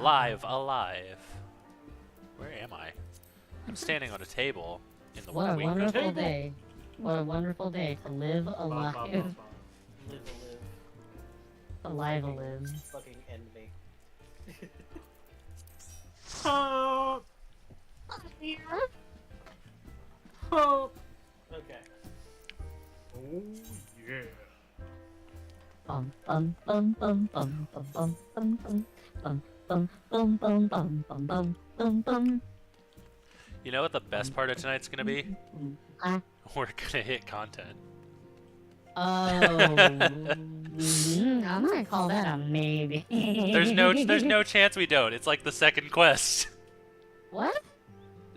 Live alive. Where am I? I'm standing on a table in the What a wing. wonderful day. What a wonderful day to live alive. Live a live. Alive a live. Fucking end me. Okay. Oh yeah. Bum bum bum bum bum bum bum bum bum bum bum bum bum bum bum bum bum. You know what the best part of tonight's gonna be? Huh? We're gonna hit content. Oh, I might call that a maybe. There's no chance we don't. It's like the second quest. What?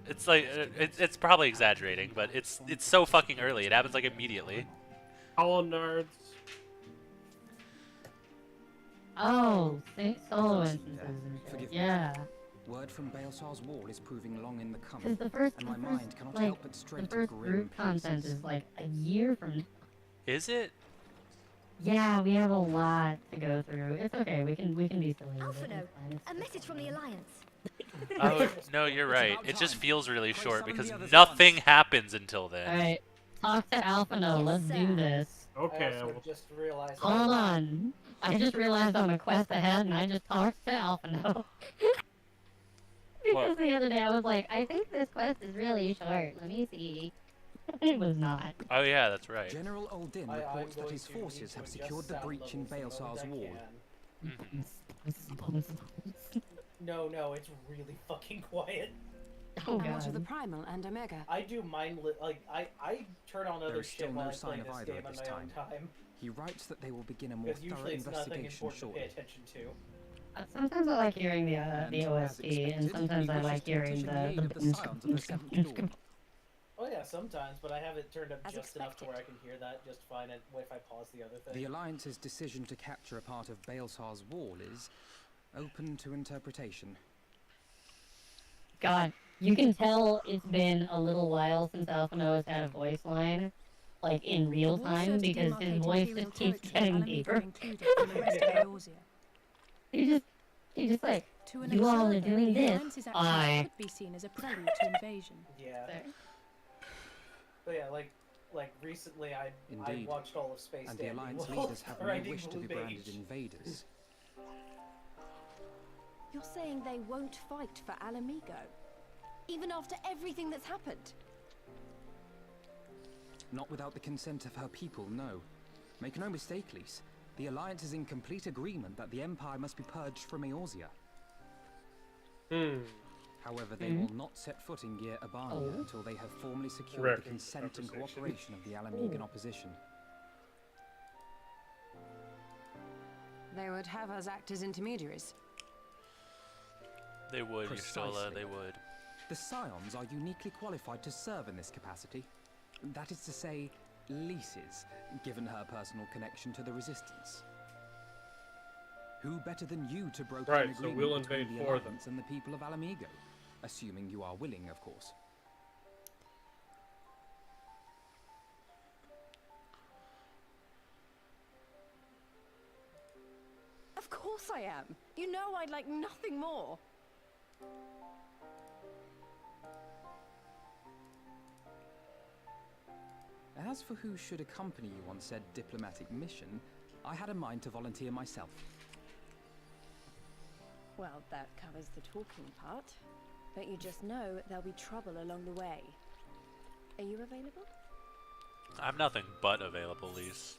It's like it's probably exaggerating, but it's so fucking early. It happens like immediately. All nerds. Oh, Saint Solo instances and shit. Forgive me. Yeah. Word from Balesar's wall is proving long in the Because coming, the first, and my mind cannot like, help but the stray to first grim group content places. is like a year from now. Is it? Yeah, we have a lot to go through. It's okay. We can be silly. with it. Alphino, It's fine. a message from the Alliance. Oh no, you're right. It just feels really Pray short summon because the others nothing once. happens until then. All right, talk to Alphino. Yes, Let's do sir. this. Okay. I also just realized. Hold on. I just realized I'm a quest ahead, and I just talked to Alphino. Because What? the other day I was like, I think this quest is really short. Let me see. It was not. Oh yeah, that's right. General Oldin I'm reports that going his to forces need to have adjust secured the sound breach in levels the Balesar's moment I wall. can. No, it's really fucking quiet. Oh And what of the god. Primal and Omega? I do mindless, like, I turn on There other is shit still while no I play sign of this either game at on this my own time. He writes that they will begin a more Because thorough usually it's nothing investigation important to pay shortly. attention to. Sometimes I like hearing the And, OST, as and expected, sometimes he I wishes like to hearing petition the aid of the the scions of the Seventh Dawn. Oh yeah, sometimes, but I have it turned up As just enough to expected. where I can hear that just fine and if I pause the other thing. The Alliance's decision to capture a part of Balesar's wall is open to interpretation. God, you can tell it's been a little while since Alphino has had a voice line, like in real time, because his voice just keeps getting deeper. He's just like, To an you all are observer, doing the this. Alliance's actions I. could be seen as a prelude to invasion. Yeah. There. But yeah, like recently I Indeed. watched all of Space And the Dandy Alliance while leaders have no riding wish to Blue be branded Mage. invaders. You're saying they won't fight for Alamigo? Even after everything that's happened? Not without the consent of her people, no. Make no mistake, Lise. The Alliance is in complete agreement that the Empire must be purged from Eorzea. However, they will not set foot in Gyr Abania until they have formally secured Rare the consent and conversation. cooperation of the Alamigan opposition. They would have us act as intermediaries. They would, Yustola, Precisely. they would. The Scions are uniquely qualified to serve in this capacity. That is to say, Lise's, given her personal connection to the Resistance. Who better than you to broker Right, an so agreement we'll between invade the for them. Alliance and the people of Alamigo? Assuming you are willing, of course. Of course I am. You know I'd like nothing more. As for who should accompany you on said diplomatic mission, I had a mind to volunteer myself. Well, that covers the talking part. But you just know there'll be trouble along the way. Are you available? I'm nothing but available, Lise.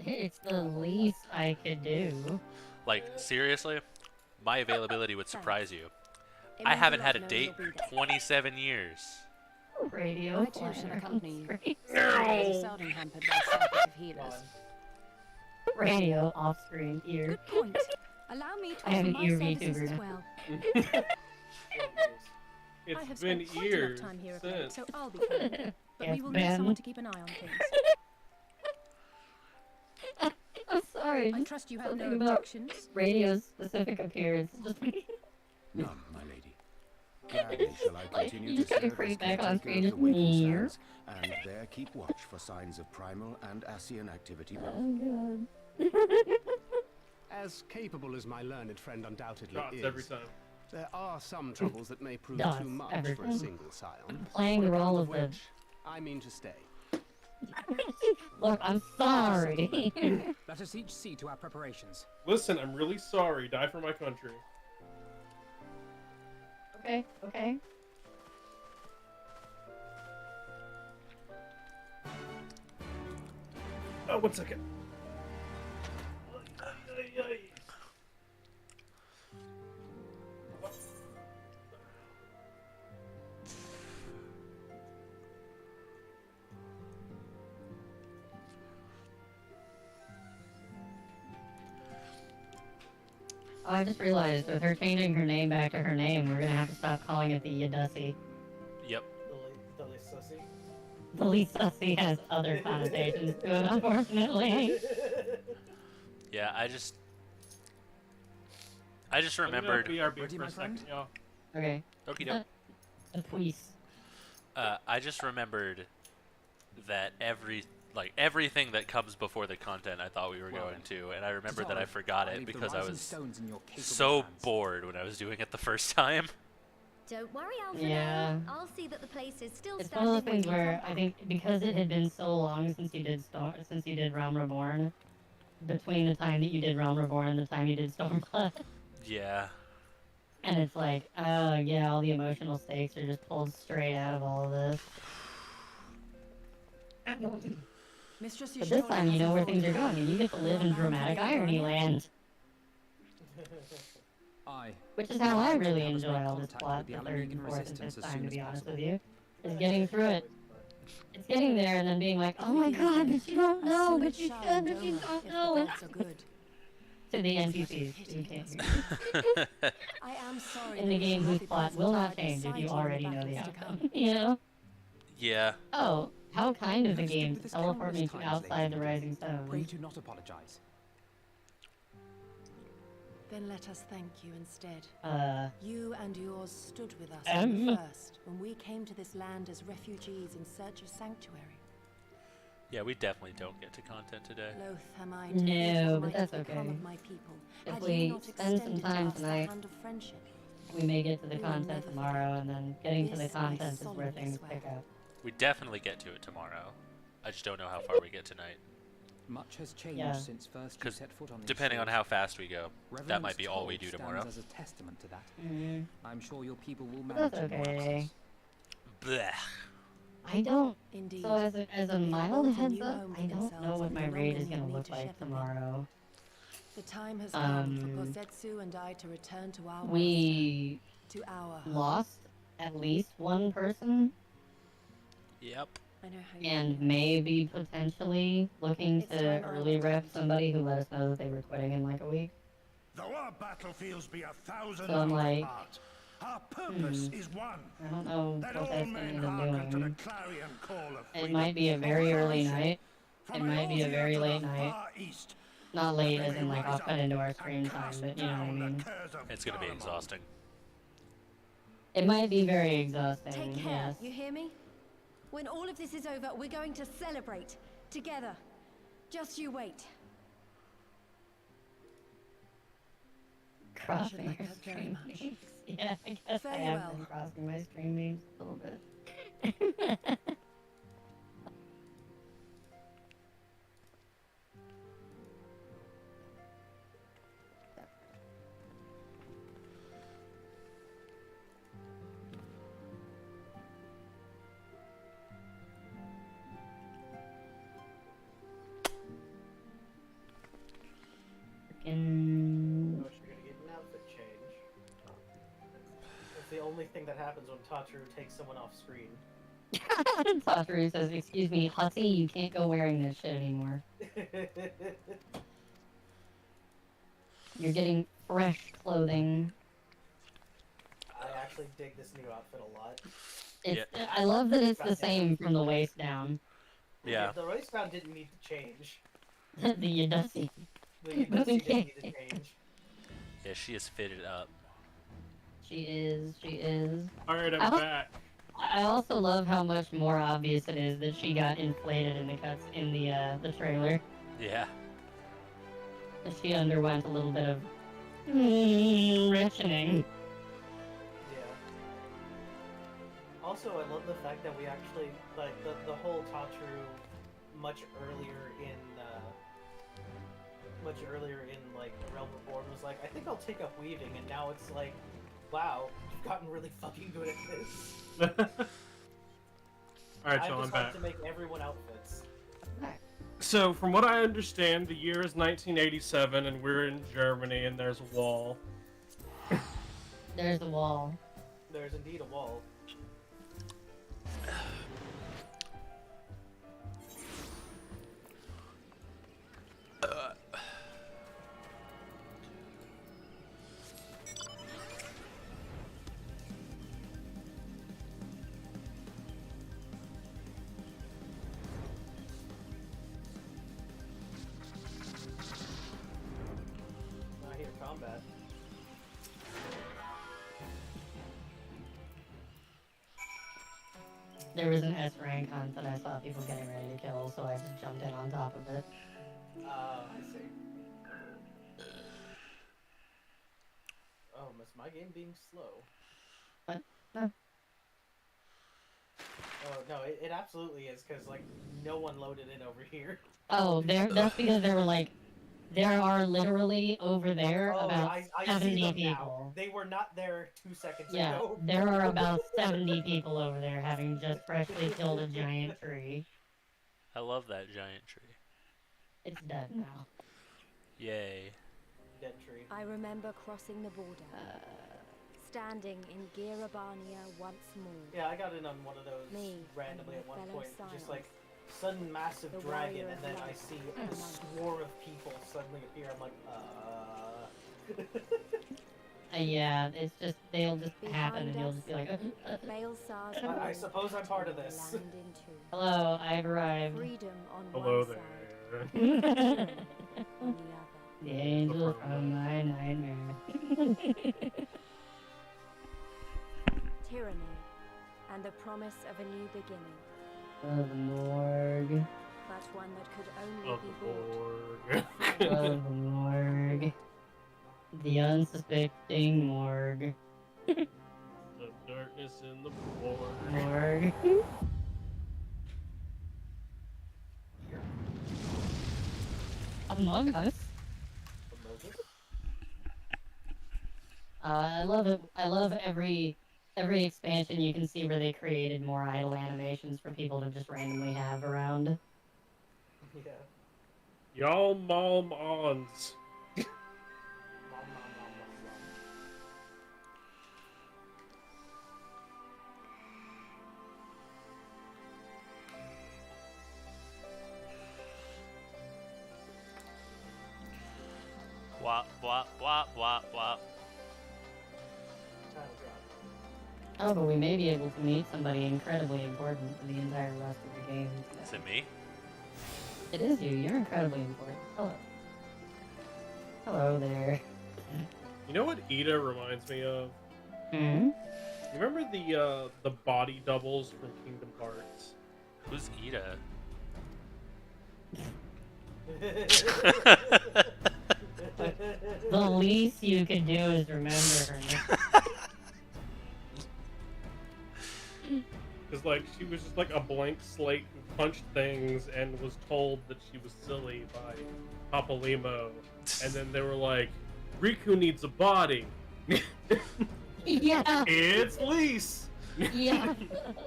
It's the least I could do. Like, seriously? My availability would surprise you. It I means haven't lot had a knowing date you'll be in there. 27 years. Radio I too shall accompany you. flash. It's seldom hampered by circuit of healers. Radio off screen ear. Good point. Allow me to I have offer an my ear services as VTuber. well. I It's have been spent quite years enough time here of late, since. so I'll be fine. But Yes, we will need ma'am. someone to keep an eye on things. I'm sorry. I just trust you have no something about objections. radio's specific appearance. Just None, my lady. Gladly shall I Like, continue you to just get serve as freaked back on caretaker screen, of the just waiting here. sands, and there keep watch for signs of primal and Ascian activity both. Oh god. As capable as my learned friend undoubtedly Shots is, every time. there are some troubles that may prove Dots too much every for a time. single scion. Playing on the role account of the... which I mean to stay. Look, I'm sorry. Let us each see to our preparations. Listen, I'm really sorry. Die for my country. Okay, okay. Oh, 1 second. Oh, I just realized with her changing her name back to her name, we're gonna have to stop calling it the Yadussi. Yep. The Sussy. The Lissussi has other connotations to it, unfortunately. Yeah, I just remembered. BRB Ready, for my a second, friend? y'all. Okay. Okie doke. A police. I just remembered that everything that comes before the content I thought we were Well, going to, and I remembered that Sorry, I forgot I'll it leave the because I rising was stones in your capable so hands. bored when I was doing it the first time. Don't worry, Alfredo. Yeah. I'll see that the place is still It's one of those standing when things you where come I back. think because it had been so long since you did Realm Reborn, between the time that you did Realm Reborn and the time you did Stormblood, Yeah. and it's like, oh yeah, all the emotional stakes are just pulled straight out of all of this. Mistress But this time you know where things are going, and you get to live in dramatic irony land, Aye. which is how I really Have us enjoy make all this contact plot with the the third and Alanigan fourth and resistance fifth as time, soon to be as honest possible. with you. Is getting through it. It's getting there and then being like, oh my god, but you don't know, but you should, but you don't know it. So good. To the NPCs, you can't hear. I am sorry. In the game whose plot will not change if you already know the outcome, you know? Yeah. Oh, how kind of the Who stood game with to us teleport me countless to times outside the lately. Rising Pray Stone. do not apologize. Then let us thank you instead. You and yours stood with us from Um. the first, when we came to this land as refugees in search of sanctuary. Yeah, we definitely don't get to content today. Loath am I to No, hear what but might that's have become okay. of my people. If Had we you not spend some extended to time us the tonight, hand of friendship. we may get to the We will content never tomorrow, and then getting to the This I content is where solemnly things swear. pick up. We definitely get to it tomorrow. I just don't know how far we get tonight. Much has changed Yeah. since first you 'Cause set foot on these Depending on shores. how fast we go, that Revenant's might be all we toll do stands tomorrow. As a testament to that. Mm, I'm sure your people will but manage that's in your okay. absence. Blech. I don't. Indeed. So as a They mild built a heads new up, home for I don't themselves know what and my no raid longer is gonna need me look to like shepherd them. tomorrow. The time has come for Um, Bozetsu and I to return to our We master, to our home. lost at least one person, Yep. I know how you and feel. maybe potentially looking It's to time I early looked ref into somebody who let us know that they were quitting in like a week. Though our battlefields be 1,000 So I'm miles like, apart, our purpose is one. I don't know what Let that's all going to men end up hearken to the doing. clarion call of It freedom. might be a Or very shall I early say, night. from It might be a Eorzea very to late the night. far east, Not late they as in may like rise I'll cut up into our and screen time, cast but you know what I down the mean. curse of It's gonna be Garlemald. exhausting. It might be very exhausting, Take care, yes. you hear me? When all of this is over, we're going to celebrate. Together. Just you wait. Crossing like your that very stream much. memes. Yeah, I guess I Very have well. been crossing my stream memes a little bit. Freaking... Oh, you're gonna get an outfit change. It's the only thing that happens when Tatru takes someone off screen. Satoru says, excuse me, Hutty, you can't go wearing this shit anymore. You're getting fresh clothing. I actually dig this new outfit a lot. It's, I love that it's the same from the waist down. Yeah. The waistband didn't need to change. The Yadussi. The Yadussi didn't need to change. Yeah, she is fitted up. She is, she is. Alright, I'm Ow. back. I also love how much more obvious it is that she got inflated in the cuts in the trailer. Yeah. she underwent a little bit of rationing. Yeah. Also, I love the fact that we actually, like, the whole Tatru much earlier in like the Realm Reborn was like, I think I'll take up weaving, and now it's like, wow, you've gotten really fucking good at this. Alright, I so I'm just back. have to make everyone outfits. So, from what I understand, the year is 1987, and we're in Germany, and there's a wall. There's a wall. There's indeed a wall. I hear combat. There was an S rank hunt that I saw people getting ready to kill, so I just jumped in on top of it. I see. Oh, must my game being slow? What? No. Oh, no, it absolutely is, because, like, no one loaded in over here. Oh, that's because there were like, there are literally over there about I see 70 them people. now. They were not there 2 seconds Yeah, ago. there are about 70 people over there having just freshly killed a giant tree. I love that giant tree. It's dead now. Yay. Dead tree. I remember crossing the border, standing in Girabania once more. Yeah, I got in on one of those Me randomly and at my one fellow point. Just Scions. like sudden massive The dragon, warrior and of then I light see a among swarm of people suddenly appear. I'm like, Yeah, it's just, they'll just happen and you'll just be like, Baelsar's I road suppose I'm part of this. land into. hello, I've arrived. Freedom on Hello one there. side, tyranny on the other. The angel from my nightmare. Tyranny and the promise of a new beginning, Of the morgue. but one that could only Of be the bought. board. Of the morgue. The unsuspecting morgue. The darkness in the board. Morgue. Among Us. I love it. I love every expansion you can see where they created more idle animations for people to just randomly have around. Yeah. Y'all mom ons. Wop, wop, wop, wop, wop. Title drop. Oh, but we may be able to meet somebody incredibly important for the entire rest of the game. Is it me? It is you. You're incredibly important. Hello. Hello there. You know what Ida reminds me of? Hmm? You remember the body doubles from Kingdom Hearts? Who's Ida? The least you could do is remember her name. Because, like, she was just like a blank slate who punched things and was told that she was silly by Papalymo. And then they were like, Riku needs a body. Yeah. It's Lise. Yeah.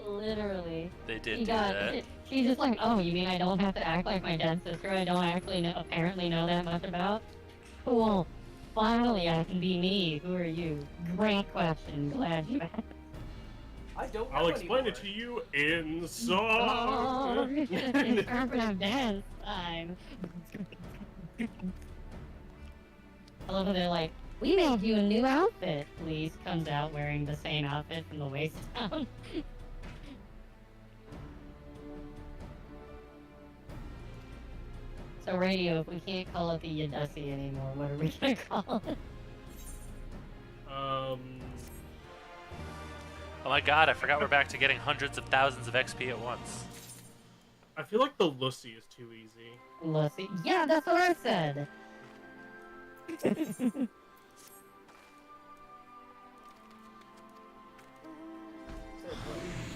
Literally. They did She do got. that. She's just like, oh, you mean I don't have to act like my dead sister? I don't actually apparently know that much about. Cool. Finally, I can be me. Who are you? Great question. Glad you asked. I don't know I'll explain anymore. it to you in song. Interpretive dance time. I love how they're like, we made you a new outfit. Lise comes out wearing the same outfit from the waist down. So radio, if we can't call it the Yadussi anymore, what are we gonna call it? Oh my god, I forgot we're back to getting hundreds of thousands of XP at once. I feel like the Lucy is too easy. Lucy. Yeah, that's what I said. So it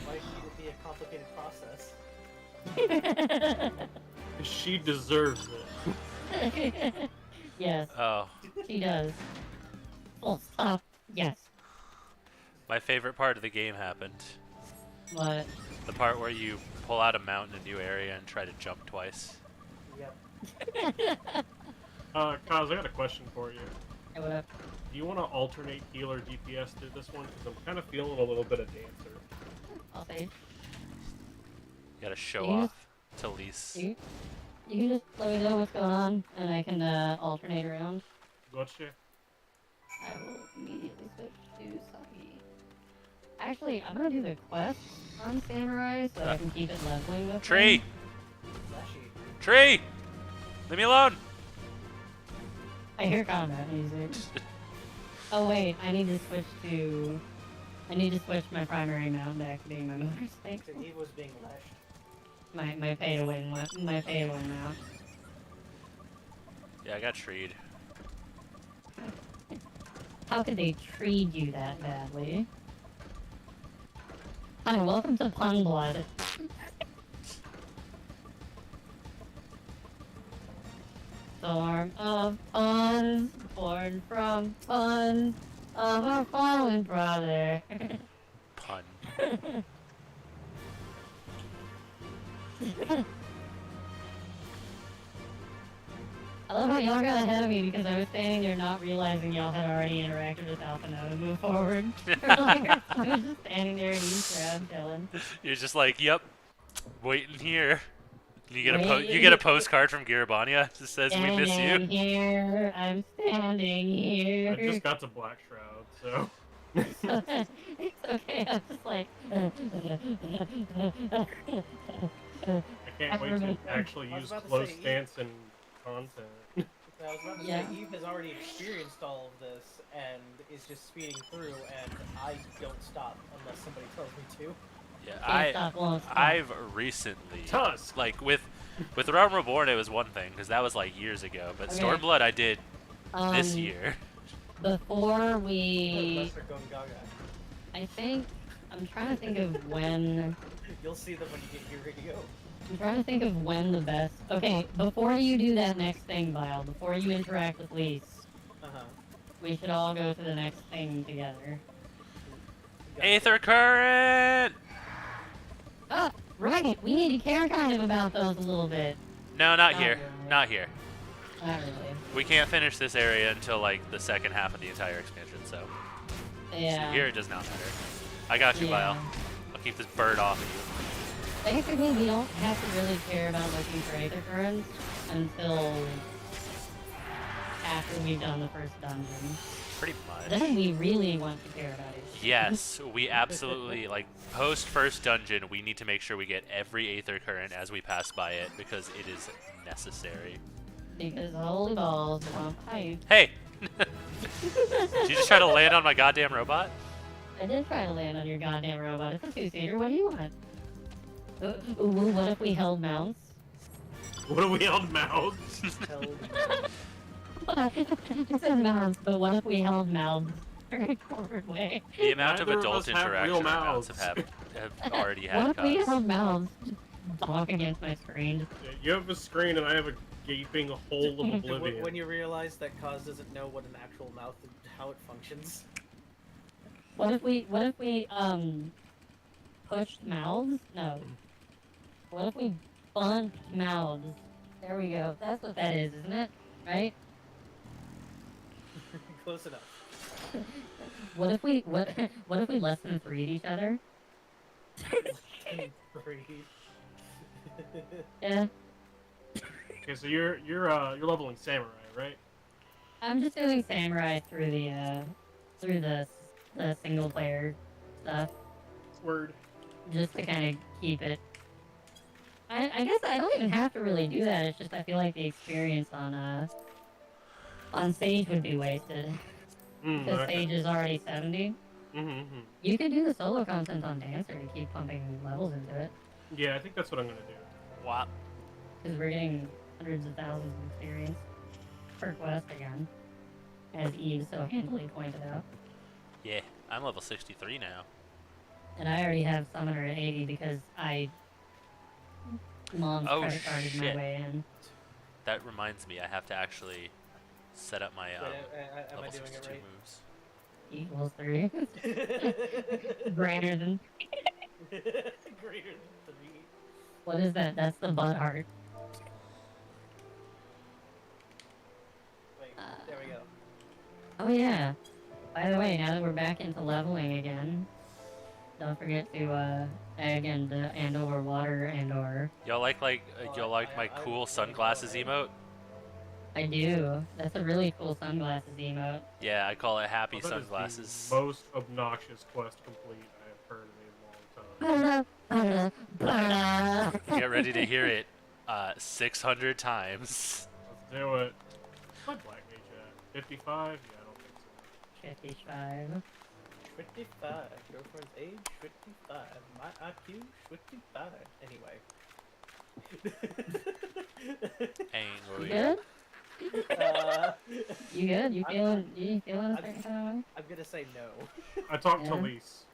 might need to be a complicated process. She deserves it. Yes, Oh, she does. Full stop. Yes. my favorite part of the game happened. What? The part where you pull out a mount in a new area and try to jump twice. Yep. Kaz, I got a question for you. Hey, what up? Do you want to alternate heal or DPS through this one? Because I'm kind of feeling a little bit of dancer. I'll say. You gotta show You- off to Lise. You can just let me know what's going on, and I can alternate around. Gotcha. I will immediately switch to Saki. Actually, I'm gonna do the quest on Samurai so I can keep it leveling with Tree! him. Flashy. Tree! Leave me alone! I hear combat music. Oh wait, I need to switch my primary mount back to being my motorcycle. So Eve was being lashed. My pay to win mount. Yeah, I got treed. How could they treat you that badly? Hi, welcome to Pun Blood. Storm of puns, born from puns of our fallen brother. Pun. I love how y'all got ahead of me because I was standing there not realizing y'all had already interacted with Alphino to move forward. I was just standing there in each crowd chilling. You're just like, yep, waiting here. You get a Waiting you get a postcard from Garabania that says we miss Standing you. here, I'm standing here. I just got to Black Shroud, so. It's okay, I'm just like... I can't wait to actually I was use about to close say, stance and content. I was about to Yeah. say, Eve has already experienced all of this and is just speeding through, and I don't stop unless somebody tells me to. Yeah, won't stop. I've recently, Tusk! like with Realm Reborn, it was one thing because that was like years ago. But Okay. Stormblood, I did this Um, year. Before we... Unless they're going gaga. I think... I'm trying to think of when... You'll see them when you get your radio. I'm trying to think of when the best... Okay, before you do that next thing, Vile, before you interact with Lise, Uh-huh. we should all go to the next thing together. Aether current. Oh, right! We need to care kind of about those a little bit. No, not Not here. really. Not here. Not really. We can't finish this area until like the second half of the entire expansion. So Yeah. here it does not matter. I got you, Yeah. Vile. I'll keep this bird off of you. Basically, we don't have to really care about looking for Aether Currents until after we've done the first dungeon. Pretty much. Then we really want to care about it. Yes, we absolutely, like, post first dungeon, we need to make sure we get every Aether Current as we pass by it, because it is necessary. Because holy balls, I Hey! Did you just try to land on my goddamn robot? did try to land on your goddamn robot. It's a two-seater, what do you want? Ooh, what if we held mounts? What are we on mouths? I said mounts, but what if we held mouths very forward way? The amount of Neither of adult us have real interaction our mounts mouths. have already had What if we cause. held mouths? Just donk against my screen. You have a screen and I have a gaping hole of oblivion. When you realize that Kaz doesn't know what an actual mouth and how it functions. What if we pushed mouths? No. What if we bumped mouths? There we go. That's what that is, isn't it? Right? Close enough. What if we less than 3'd each other? Breathe. Yeah. Okay, so you're leveling samurai, right? I'm just doing samurai through the single player stuff, Word. just to kind of keep it. I guess I don't even have to really do that. It's just I feel like the experience on stage would be wasted. Because Okay. stage is already 70. Mm-hmm. You could do the solo content on Dancer and keep pumping levels into it. Yeah, I think that's what I'm gonna do. What? Because we're getting hundreds of thousands of experience per quest again. as Eve so handily pointed out. Yeah, I'm level 63 now. And I already have Summoner at 80 because Mom's Oh, credit carded my shit. way in. That reminds me, I have to actually set up my Wait, am I level doing it 62 right? moves. Equals 3. Greater than... Greater than 3. What is that? That's the butt heart. Wait, there we go. Oh yeah. By the way, now that we're back into leveling again, don't forget to again the and/or water and/or. Y'all like my cool sunglasses emote? I do. That's a really cool sunglasses emote. Yeah, I call it happy Well, that is sunglasses. the most obnoxious quest complete I have heard in a long time. Get ready to hear it 600 times. Let's do it. What's my Black Mage at? 55? Yeah, I don't think so. 55. 55. Girlfriend's age, 55. My IQ, 55. Anyway. You Angry. good? You good? You feeling a certain kind of way? I'm gonna say no. I talked to Yeah. Lise.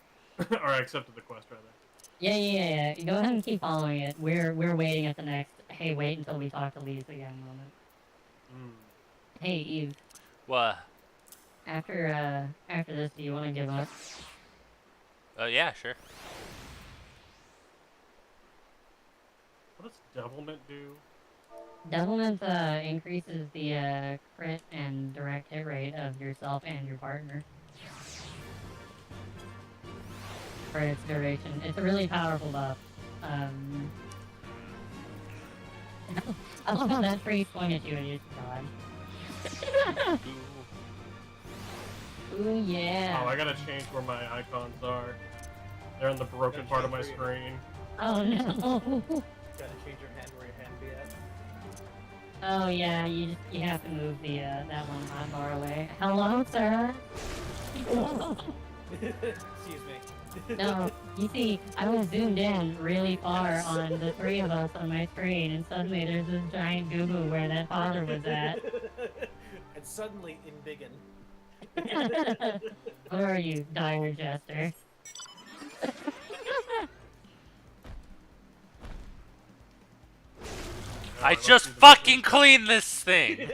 Or I accepted the quest, rather. Yeah. You go ahead and keep following it. We're waiting at the next. Hey, wait until we talk to Lise again moment. Hey, Eve. What? After this, do you want to give up? Yeah, sure. What does Devilment do? Devilment increases the crit and direct hit rate of yourself and your partner for its duration. It's a really powerful buff. I love how that tree pointed you and you just God. Ooh yeah. Oh, I gotta change where my icons are. They're in the broken part of my screen. Oh no. Gotta change your hand where your hand be at. Oh yeah, you have to move the that one hotbar away. Hello, sir. Excuse me. No, you see, I was zoomed in really far on the three of us on my screen, and suddenly there's this giant goo-goo where that father was at. And suddenly in biggin. What are you, dire jester? I just fucking cleaned this thing!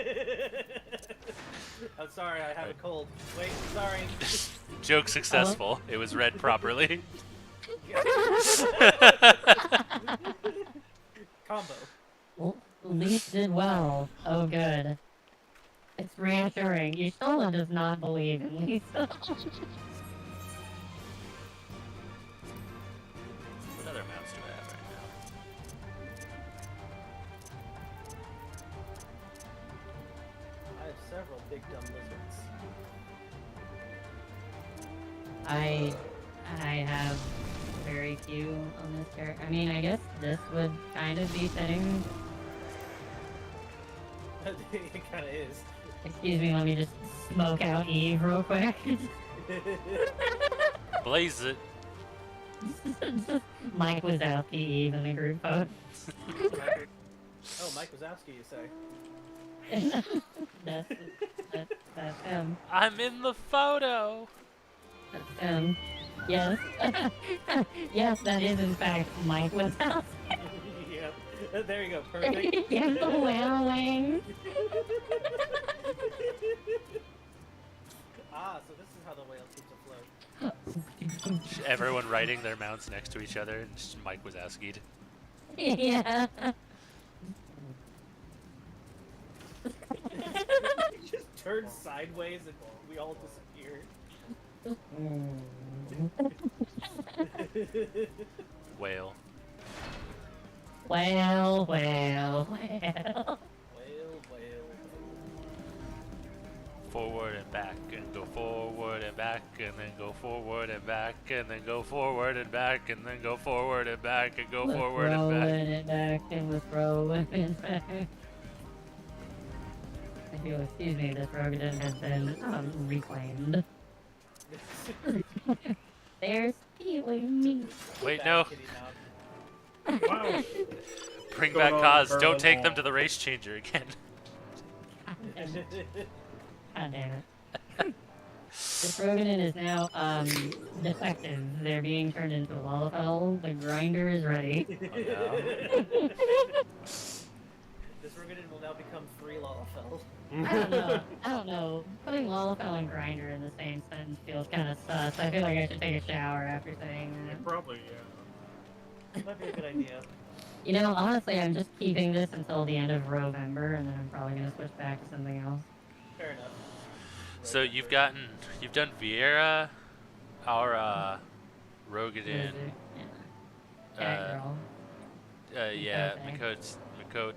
I'm sorry, I have a cold. Wait, sorry. Joke successful. It was read properly. Combo. Well, Lise did well. Oh, good. It's reassuring. Yushola does not believe in Lisa. What other mounts do I have right now? I have several big dumb lizards. I have very few on this character. I mean, I guess this would kind of be fitting. It kinda is. Excuse me, let me just smoke out Eve real quick. Blaze it. Mike Wazowski, Eve in the group vote. Oh, Mike Wazowski, you say? That's him. I'm in the photo. That's him. Yes. Yes, that is in fact Mike Wazowski. Yep. There you go, perfect. Yes, the wailing. Ah, so this is how the whale keeps afloat. Everyone riding their mounts next to each other, and just Mike Wazowski'd. Yeah. He just turned sideways and we all disappeared. Whale. Well. Whale. Forward and back, and go forward and back, and then go forward and back, and then go forward and back, and then go forward and back, and go forward and back. Rolling it back and let's roll it back. Excuse me, this Rogadin has been reclaimed. There's healing. Wait, no. Wow. Bring What's back going on, Kaz. Don't Berlin take them Wall? to the race changer again. God damn it. This Roganin is now, defective. They're being turned into a Lalafell. The grinder is ready. This Roganin will now become 3 Lalafell. I don't know. Putting Lalafell and grinder in the same sentence feels kind of sus. I feel like I should take a shower after saying that. Probably, yeah. Might be a good idea. You know, honestly, I'm just keeping this until the end of Rovember, and then I'm probably gonna switch back to something else. Fair enough. So you've done Vieira, Aura, Rogadin, Cat girl. yeah, Okay. Makot.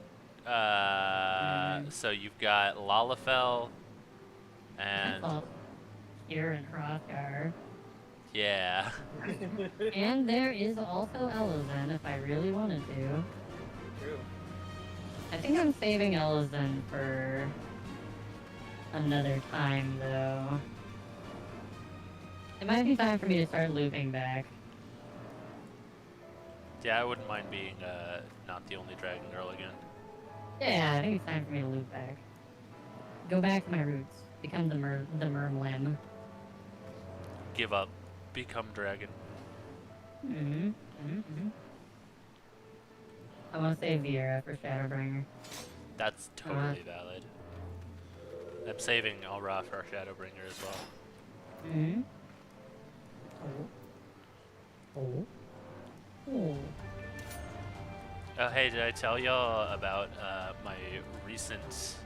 So you've got Lalafell, and Here in Hrothgar. yeah. And there is also Elizan if I really wanted to. True. I think I'm saving Elizan for another time, though. It might be time for me to start looping back. Yeah, I wouldn't mind being not the only dragon girl again. Yeah, I think it's time for me to loop back. Go back to my roots. Become the Mermlim. Give up. Become dragon. I want to save Vieira for Shadowbringer. That's totally valid. I'm saving Alra for Shadowbringer as well. Oh, hey, did I tell y'all about my recent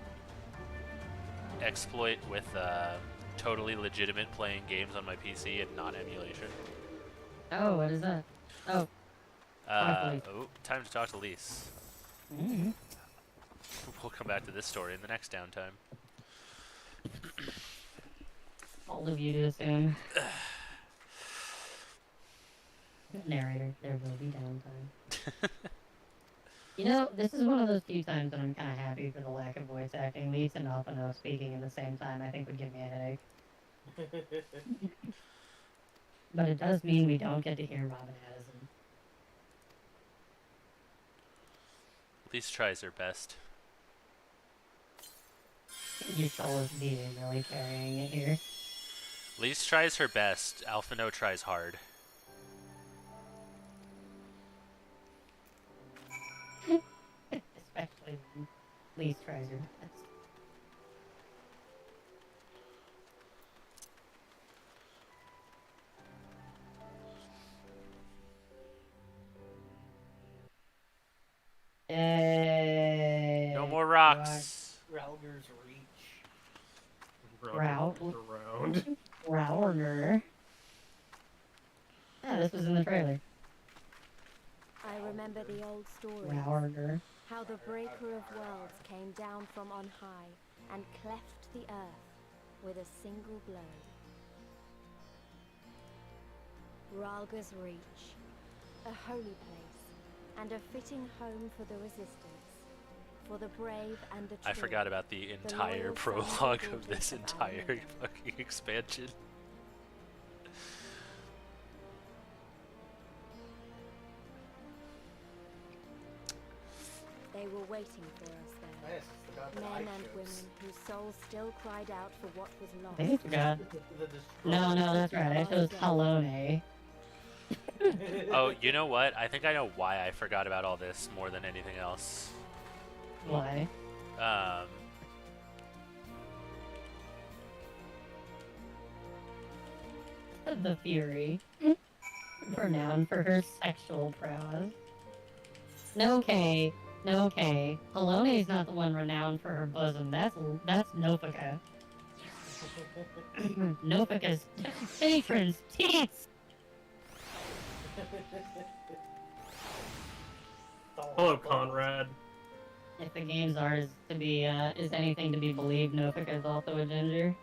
exploit with totally legitimate playing games on my PC and not emulation? Oh, what is that? Oh. Time to talk to Lise. We'll come back to this story in the next downtime. All of you to assume. Narrator, there will be downtime. You know, this is one of those few times that I'm kind of happy for the lack of voice acting. Lise and Alphino speaking at the same time, I think would give me a headache. But it does mean we don't get to hear Robin Addison. Lise tries her best. Your soul is being really carrying it here. Lise tries her best. Alphino tries hard. Especially when Lise tries her best. No more rocks. Ralger's Reach. Around. Rowner. Yeah, this was in the trailer. I remember the old stories. Rowner. How the breaker of worlds came down from on high and cleft the earth with a single blow. Ralger's Reach, a holy place, and a fitting home for the resistance, for the brave and the true. I forgot about the entire prologue of this entire fucking expansion. They were waiting for us there. Yes, it's the god that Men I and chose. women whose souls still cried out for what was I lost. think I forgot. The No, that's right. I chose Halone. Oh, you know what? I think I know why I forgot about all this more than anything else. Why? The Fury. Renowned for her sexual prowess. No K. Halone's not the one renowned for her bosom. That's Nofika. Nofika's patron's teeth. Hello, Conrad. If the game's art is to be is anything to be believed, Nofika is also a ginger.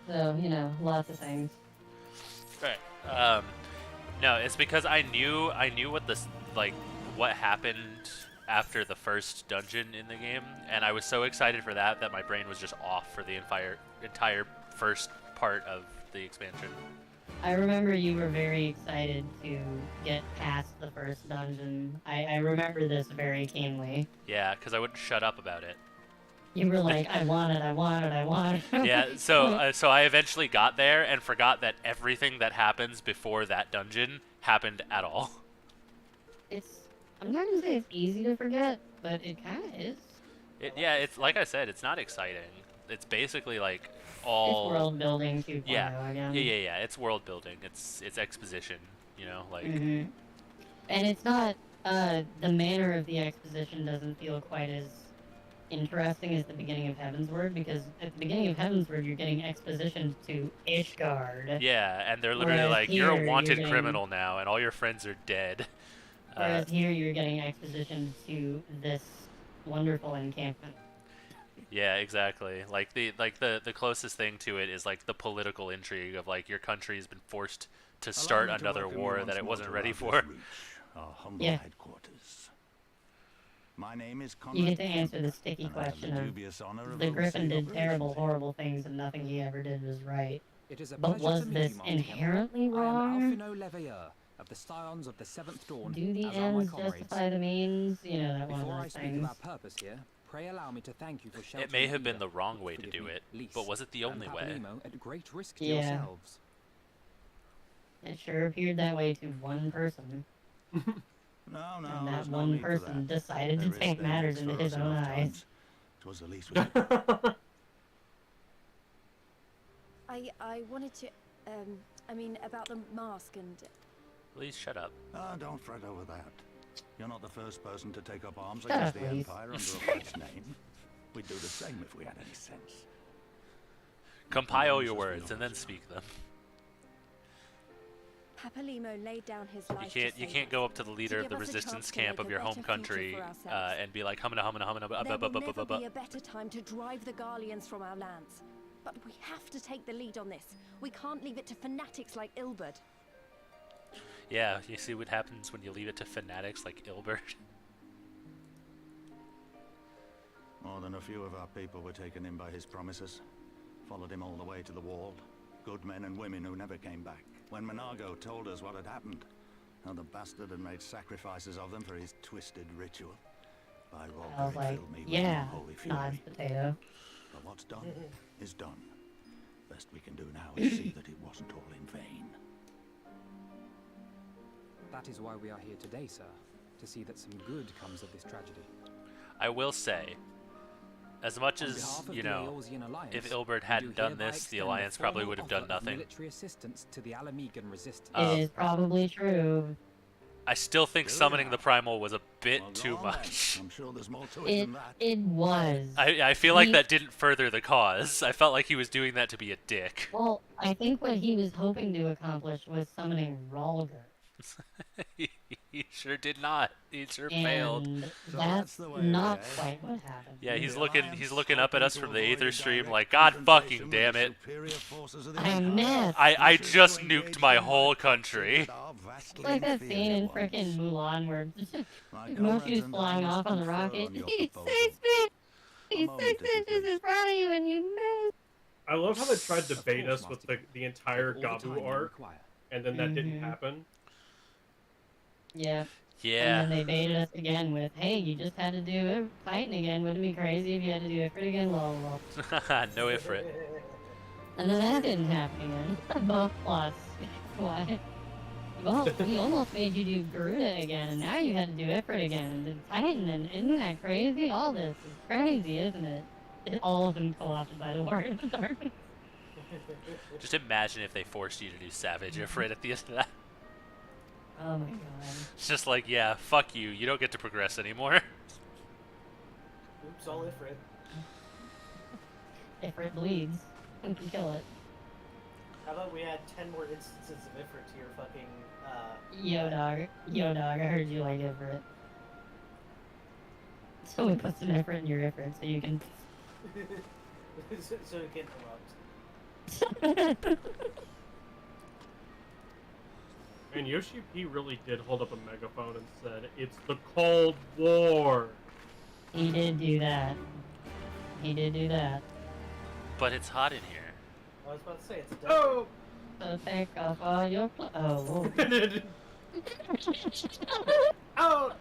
So, you know, lots of things. Right. No, it's because I knew what this, like, what happened after the first dungeon in the game, and I was so excited for that my brain was just off for the entire first part of the expansion. I remember you were very excited to get past the first dungeon. I remember this very keenly. Yeah, because I wouldn't shut up about it. You were like, I want it, I want it, I want it. Yeah, so I eventually got there and forgot that everything that happens before that dungeon happened at all. I'm not gonna say it's easy to forget, but it kind of is. Yeah, it's like I said, it's not exciting. It's basically like It's world building 2.0 yeah, again. yeah. It's world building. It's exposition. You know, like. And it's not. The manner of the exposition doesn't feel quite as interesting as the beginning of Heavensward, because at the beginning of Heavensward you're getting exposition to Ishgard. Yeah, and they're literally Whereas like, you're a here, wanted you're getting- criminal now, and all your friends are dead. Whereas here you're getting exposition to this wonderful encampment. Yeah, exactly. Like the closest thing to it is like the political intrigue of like your country's been forced to start another war that it wasn't ready for. Our humble headquarters. My name is You get to answer the sticky question of the Griffin did terrible, horrible things and nothing he ever did was right. It is a But pleasure was to meet this you, Monty Kemper. inherently I am wrong? Alphino Leveilleur of the Scions of the Seventh Dawn, Do the as are my ends comrades. justify the means? You know, that one Before of I those speak things. about purpose here, pray allow me to thank you for sheltering It may have been Ida, the wrong way to forgive do me, it, Lys, but was it the only and way? Papanemo at great risk to Yeah. yourselves. It sure appeared that way to one person. No, And that there's no one need for person that. decided There to is take their matters fix into for his us own enough eyes. times. 'Twas the least we could. I wanted to, I mean, about the mask and... Please shut up. Ah, don't fret over that. You're not the first person to take up arms Shut against up, the Lys. Empire under a false name. We'd do the same if we had any sense. Compile your words and then speak them. Papalimo laid down his life You to save can't us, go up to the to leader of give the us a resistance chance to camp make of a your home better future country for ourselves. and be like, humana. There will never be a better time to drive the Garleans from our lands. But we have to take the lead on this. We can't leave it to fanatics like Ilbert. Yeah, you see what happens when you leave it to fanatics like Ilbert. More than a few of our people were taken in by his promises. Followed him all the way to the wall. Good men and women who never came back. When Monago told us what had happened, how the bastard had made sacrifices of them for his twisted ritual. By I was Walker, it like, filled me with yeah, unholy nods fury. potato. But what's done is done. Best we can do now is see that it wasn't all in vain. That is why we are here today, sir, to see that some good comes of this tragedy. I will say, as much On as, behalf of you the know, Eorzean Alliance, if Ilbert we hadn't do done hereby this, the extend Alliance probably formal would have done offer of nothing. military assistance to the Alamegan resistance. It is probably true. I still think Really summoning now? the Primal was a bit Well, too go on then. much. I'm sure there's more to it It than that. it was. I feel like He- that didn't further the cause. I felt like he was doing that to be a dick. Well, I think what he was hoping to accomplish was summoning Ralger. He sure did not. He sure failed. And So that's that's the way, not eh? quite what happened. Yeah, he's The looking Alliance looking up at us hoping from to the avoid Aether a stream direct like, God fucking confrontation damn with it. the superior forces of the I Empire. missed. I We choose just to nuked engage my them whole by country. with our vastly It's like that scene inferior in frickin' ones. Mulan where My Moshu's comrades and flying I off on the confer rocket. on your He's proposal. 6 feet! He's moment, 6 if you inches please. in front of you and you missed! I love how they tried to Of bait course, us with Master. the entire Take all the time Gabu you arc, require. and then that didn't Mhm. happen. Yeah. Yeah. And then they baited us again with, hey, you just had to do it Titan again. Wouldn't it be crazy if you had to do Ifrit again? Lol, lol. No Ifrit. And then that didn't happen again. Both plots. Why? Well, we almost made you do Garuda again, and now you had to do Ifrit again, and then Titan, and isn't that crazy? All this is crazy, isn't it? All of them co-opted by the Warrior of the Darkness. Just imagine if they forced you to do Savage Ifrit at the end of that. Oh my god. It's just like, yeah, fuck you. You don't get to progress anymore. Oops, all Ifrit. Ifrit bleeds. You can kill it. How about we add 10 more instances of Ifrit to your fucking, Yo dog, I heard you like Ifrit. So we put some Ifrit in your Ifrit so you can... so you can interrupt. And Yoshi P really did hold up a megaphone and said, "It's the Cold War." He did do that. He did do that. But it's hot in here. I was about to say, it's a Oh! So take off all your clothes. Oh, whoa. Oh!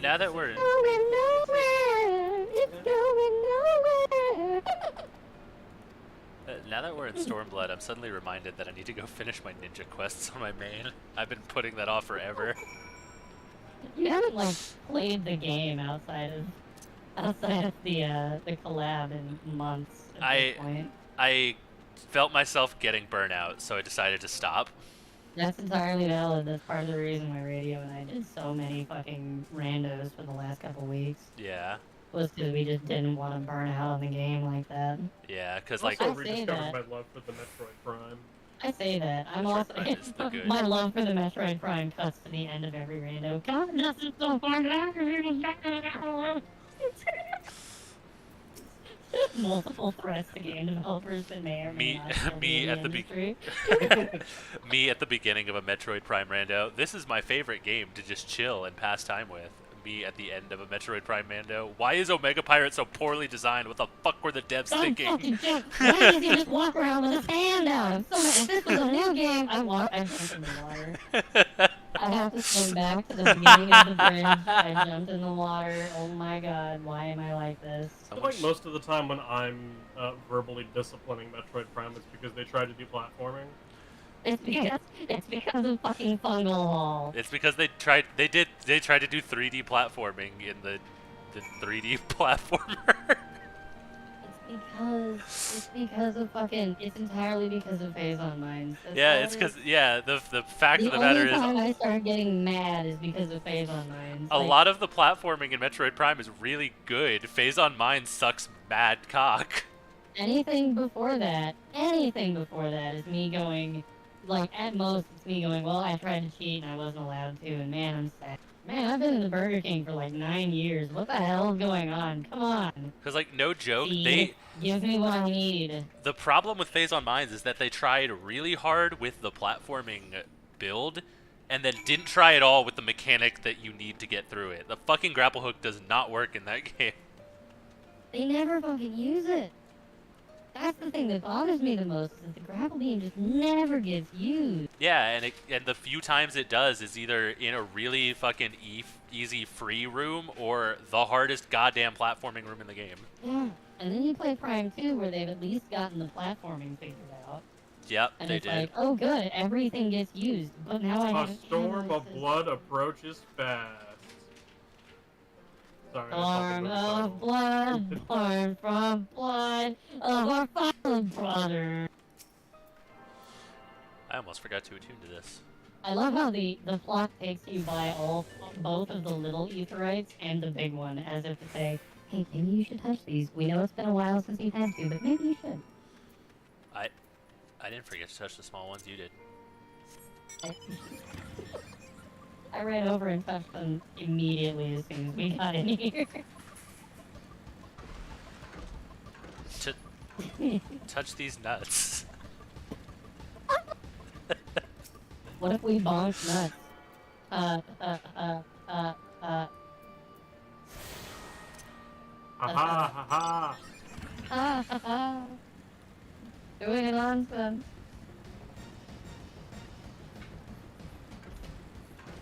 Now that we're Going nowhere. It's going nowhere. now that we're in Stormblood, I'm suddenly reminded that I need to go finish my ninja quests on my main. I've been putting that off forever. You haven't like played the game outside of the collab in months at this point. I felt myself getting burnout, so I decided to stop. That's entirely valid. That's part of the reason why Radio and I did so many fucking randos for the last couple weeks. Yeah. Was because we just didn't want to burn out on the game like that. Yeah, because like Also rediscovered my love for the Metroid Prime. I say that. I'm Metroid also Prime is the good. my love for the Metroid Prime cuts to the end of every rando. God, this is so fun. Multiple threats to game developers that may or may not still be in the industry. Me at the beginning of a Metroid Prime rando. This is my favorite game to just chill and pass time with. Me at the end of a Metroid Prime rando. Why is Omega Pirate so poorly designed? What the fuck were the devs thinking? Why does he just walk around with his hand out? I'm so mad. If this was a new game, I jumped in the water. I have to swim back to the beginning of the bridge. I jumped in the water. Oh my god, why am I like this? I feel like most of the time when I'm verbally disciplining Metroid Prime, it's because they try to do platforming. It's because of fucking Fungal Hall. It's because they tried to do 3D platforming in the 3D platformer. It's entirely because of Phase on Mines. Yeah, it's because the fact of the matter is the only time I start getting mad is because of Phase on Mines. A lot of the platforming in Metroid Prime is really good. Phase on Mines sucks mad cock. Anything before that is me going, like, at most, it's me going, well, I tried to cheat and I wasn't allowed to, and man, I'm sad. Man, I've been in the Burger King for like 9 years. What the hell is going on? Come on. Because, like, no joke, give me what I need. The problem with Phase on Mines is that they tried really hard with the platforming build, and then didn't try at all with the mechanic that you need to get through it. The fucking grapple hook does not work in that game. They never fucking use it. That's the thing that bothers me the most, is that the grapple beam just never gets used. Yeah, and the few times it does is either in a really fucking easy free room or the hardest goddamn platforming room in the game. Yeah, and then you play Prime 2 where they've at least gotten the platforming figured out. Yep, and they it's did. Like, oh good, everything gets used, but now I have a storm of blood approaches fast. Sorry, Storm of blood, born from blood of our fallen brother. I almost forgot to attune to this. I love how the plot takes you by both of the little Etherites and the big one, as if to say, hey, maybe you should touch these. We know it's been a while since you've had to, but maybe you should. I didn't forget to touch the small ones, you did. I ran over and touched them immediately as soon as we got in here. Touch these nuts. What if we bonked nuts? Ha ha ha ha. Doing it on some.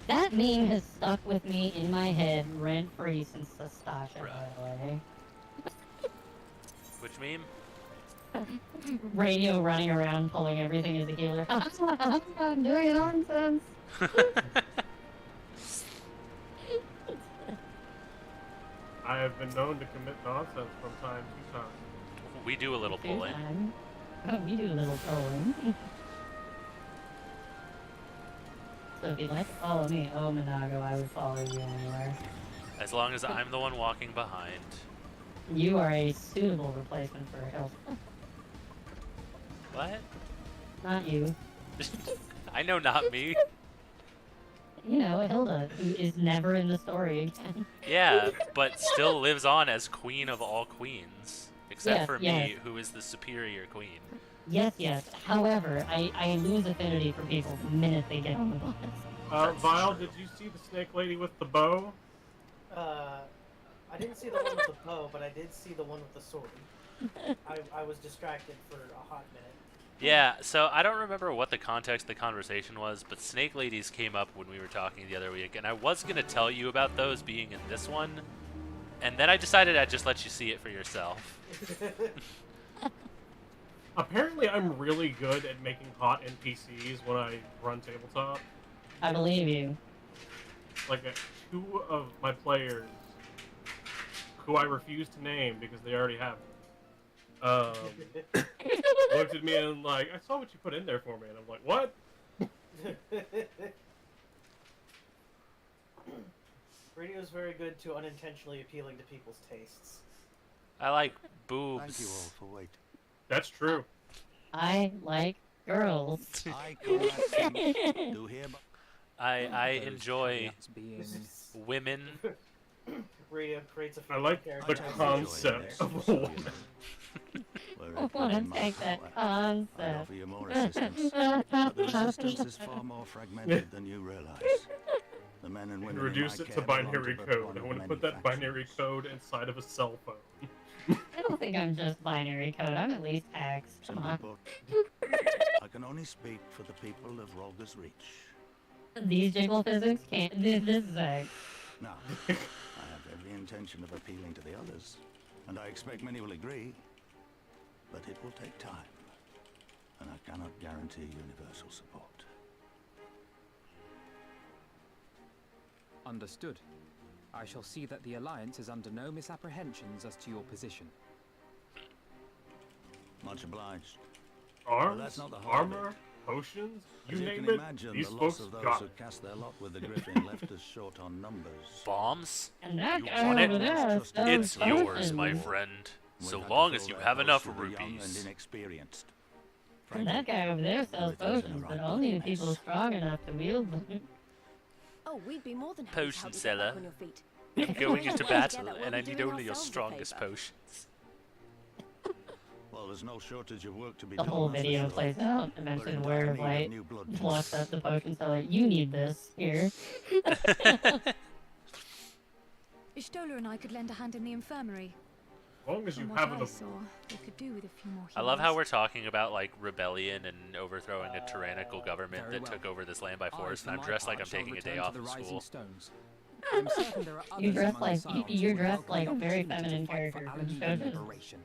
That meme has stuck with me in my head rent-free since Sastasha, by the way. Which meme? Radio running around pulling everything as a healer. I'm doing nonsense. I have been known to commit nonsense from time to time. We do a little pulling. We do a little trolling. So if you'd like to follow me, oh Minago, I would follow you anywhere. As long as I'm the one walking behind. You are a suitable replacement for Hilda. What? Not you. I know not me. You know, Hilda, who is never in the story again. Yeah, but still lives on as queen of all queens. Except Yes, for yes. me, who is the superior queen. Yes, yes. However, I lose affinity for people the minute they get on the bus. Vile, did you see the snake lady with the bow? I didn't see the one with the bow, but I did see the one with the sword. I was distracted for a hot minute. Yeah, so I don't remember what the context of the conversation was, but snake ladies came up when we were talking the other week, and I was going to tell you about those being in this one, and then I decided I'd just let you see it for yourself. Apparently, I'm really good at making hot NPCs when I run tabletop. I believe you. Like, two of my players, who I refuse to name because they already have looked at me and like, I saw what you put in there for me, and I'm like, what? Radio's very good to unintentionally appealing to people's tastes. I like boobs. Thank you all for waiting. That's true. I like girls. I Collab do hereby. I enjoy Caveats being... women. Radio creates a I like character. the concept of a woman. I want to take that I concept. offer you more assistance, but the resistance is far more fragmented than you realize. The men and And women reduce in my it to care belong binary but code. one I of want to many put that factions. binary code inside of a cell phone. I don't think I'm just binary code. I'm at least X. Come Simply on. put, I can only speak for the people of Rolga's Reach. These jiggle physics can't. This is X. Now, I have every intention of appealing to the others, and I expect many will agree, but it will take time, and I cannot guarantee universal support. Understood. I shall see that the Alliance is under no misapprehensions as to your position. Much obliged. Arms, that's not the heart of it. armor, potions, As you you name can it, imagine, these the folks loss of those got who it. cast their lot with the Griffin left us short on numbers. Bombs? And that You guy want over it? there. It's It's so yours, my potent. friend. We've So had to long fill as you their have enough posts with the young and rupees. inexperienced. And that guy over there sells potions, but only to people strong enough to wield them. Oh, we'd be more than happy to Potion help you get seller. back on your feet. Going into battle, Together, and we'll I be need doing only your ourselves a strongest favour. potions. Well, there's no shortage of work to be The done. whole that's for video sure. plays out. I We're mentioned in where dire of need of light new blood walks up the potion seller. You need this here. Ishtola and I could lend a hand in the infirmary. As long as you From what have I the saw, we could do with a few more I love how healers. we're talking about like rebellion and overthrowing a tyrannical government Very that well. took over this land by I, force, for and I'm my dressed like part, I'm shall taking a day return to off the of Rising school. Stones. I'm certain there are You others dress among like the Scions you're who dressed welcome like the a very opportunity feminine to fight for character from Aladeen JoJo's. liberation.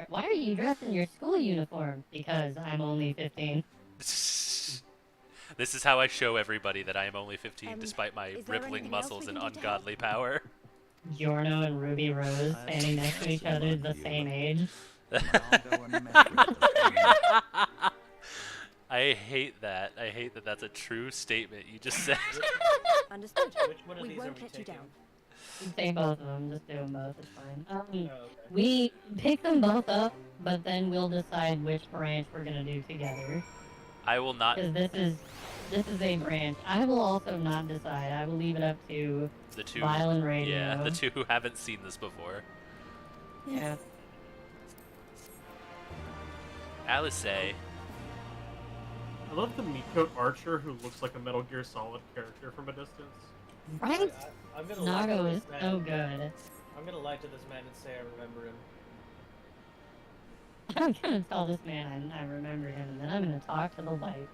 Why are you dressed in your school uniform? Because I'm only 15. This is how I show everybody that I am only 15, despite my is there rippling anything else muscles we and can do to help? ungodly power. Giorno and Ruby Rose standing next to each other the same age. Monaldo and Methrid have come. I hate that. I hate that that's a true statement you just said. Understood. Which one of We these won't are we let you taking? down. Take both of them. Just do them both. It's fine. Oh, okay. We pick them both up, but then we'll decide which branch we're gonna do together. I will not. Because this is a branch. I will also not decide. I will leave it up to The two. Vile and Radio. Yeah, the two who haven't seen this before. Yeah. Alice. I love the Mikote Archer who looks like a Metal Gear Solid character from a distance. Right? I'm gonna lie to Nago this is man. so good. I'm gonna lie to this man and say I remember him. I'm gonna tell this man I remember him, and then I'm gonna talk to the light.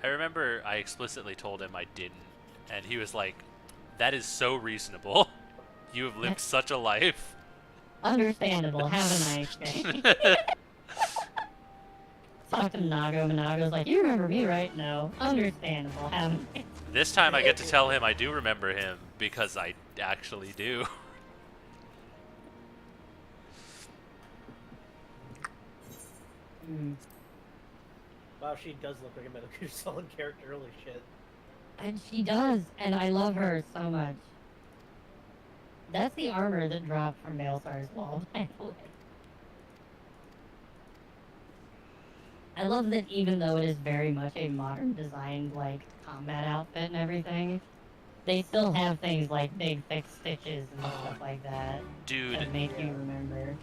I remember I explicitly told him I didn't, and he was like, "That is so reasonable. You have lived such a life." Understandable. Have a nice day. Talk to Nago, and Nago's like, you remember me, right? No. Understandable. Have a nice This time I get to tell him I do remember him, because I actually do. Wow, she does look like a Metal Gear Solid character. Holy shit. And she does, and I love her so much. That's the armor that dropped from Baelsar's wall, by the way. I love that even though it is very much a modern designed, like, combat outfit and everything, they still have things like big thick stitches and stuff like that Dude, that make you remember.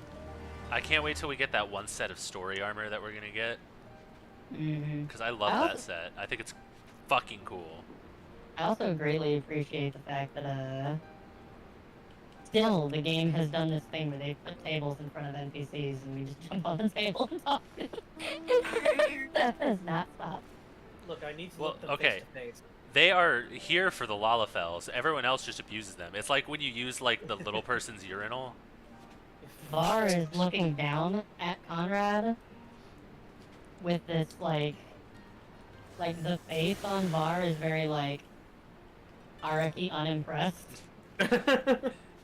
I can't wait till we get that one set of story armor that we're gonna get, Mm-hmm. because I love I that also- set. I think it's fucking cool. I also greatly appreciate the fact that, Still, the game has done this thing where they put tables in front of NPCs and we just jump on the table and talk. That does not stop. Look, I need to Well, look them okay. face to face. They are here for the Lalafels. Everyone else just abuses them. It's like when you use like the little person's urinal. Var is looking down at Conrad with this like the face on Var is very like already unimpressed.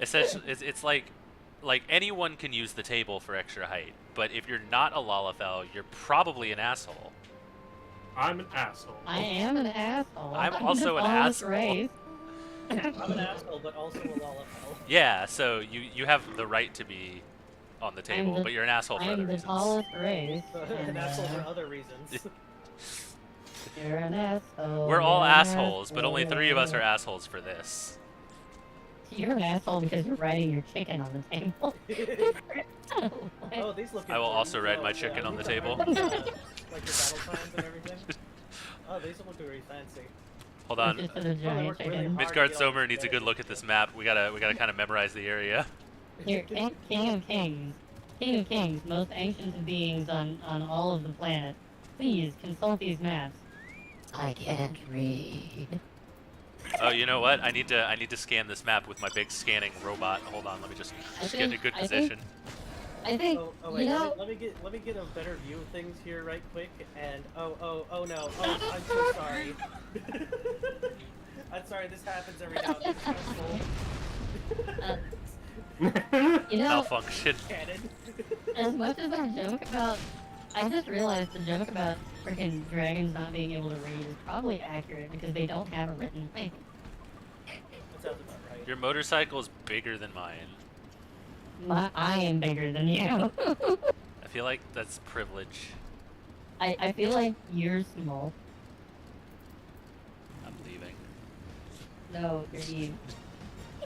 Essentially, it's like anyone can use the table for extra height, but if you're not a Lalafell, you're probably an asshole. I'm an asshole. I am an asshole. I'm also an asshole. Race. I'm an asshole, but also a Lalafell. Yeah, so you have the right to be on the table, but you're an asshole for other I'm the reasons. tallest race. An asshole for other reasons. You're an asshole. We're all you're an assholes, but only asshole. 3 of us are assholes for this. You're an asshole because you're riding your chicken on the table. Oh, these look. I will also important. ride my chicken on the table. Like your battle plans and everything. Oh, these look very fancy. Hold on. Just for the giant chicken. Midgard Somer needs a good look at this map. We gotta kind of memorize the area. You're King of Kings. King of Kings, most ancient of beings on all of the planet. Please consult these maps. I can't read. Oh, you know what? I need to scan this map with my big scanning robot. Hold on, let me just get in a good position. I think Oh wait, you know. let me get a better view of things here right quick. And oh no, oh I'm so sorry. I'm sorry. This happens every now and then. You know, Malfunction. Cannon. as much as I joke about, I just realized the joke about freaking dragons not being able to read is probably accurate because they don't have a written thing. That sounds about right. Your motorcycle is bigger than mine. I am bigger than you. I feel like that's privilege. I feel like you're small. I'm leaving. No, you're you.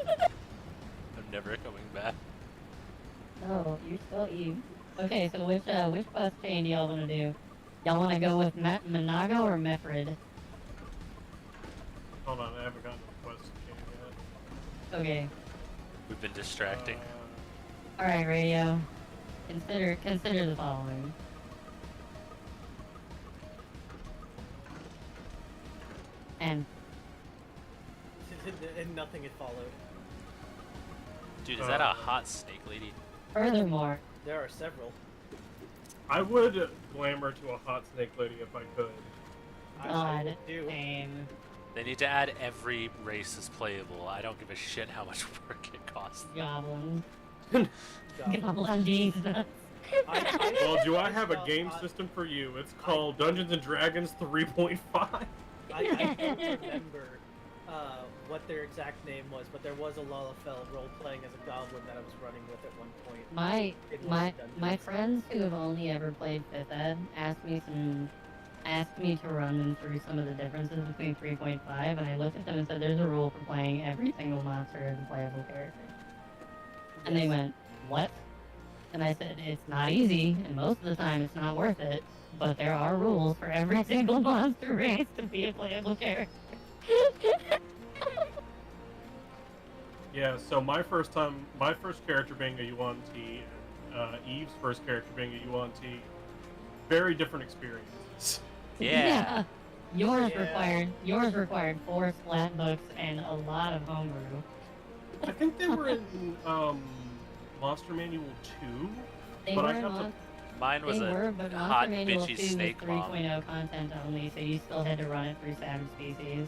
I'm never coming back. No, you're still you. Okay, so which bus chain do y'all want to do? Y'all want to go with Monago or Mefrid? Hold on, I haven't gotten the quest yet. Okay. We've been distracting. Alright, radio. Consider the following. And And nothing had followed. Dude, is that a hot snake lady? furthermore, There are several. I would glamour to a hot snake lady if I could. I God, would do. same. They need to add every race as playable. I don't give a shit how much work it costs. Goblin. God. Goblin Jesus. Well, do I have a game system for you? It's called Dungeons and Dragons 3.5. I don't remember what their exact name was, but there was a Lalafell role-playing as a goblin that I was running with at one point. My friends who have only ever played 5th Ed asked me to run them through some of the differences between 3.5, and I looked at them and said, "There's a rule for playing every single monster as a playable character." And they went, "What?" And I said, "It's not easy, and most of the time it's not worth it, but there are rules for every single monster race to be a playable character." Yeah, so my first character being a Yuan-Ti, Eve's first character being a Yuan-Ti, very different experiences. Yeah. Yours required 4 splat books and a lot of homebrew. I think they were in Monster Manual 2, They but were I got to... Mine was they a were, but hot, Monster Manual bitchy 2 was snake 3.0 mom. content only, so you still had to run it through Savage Species.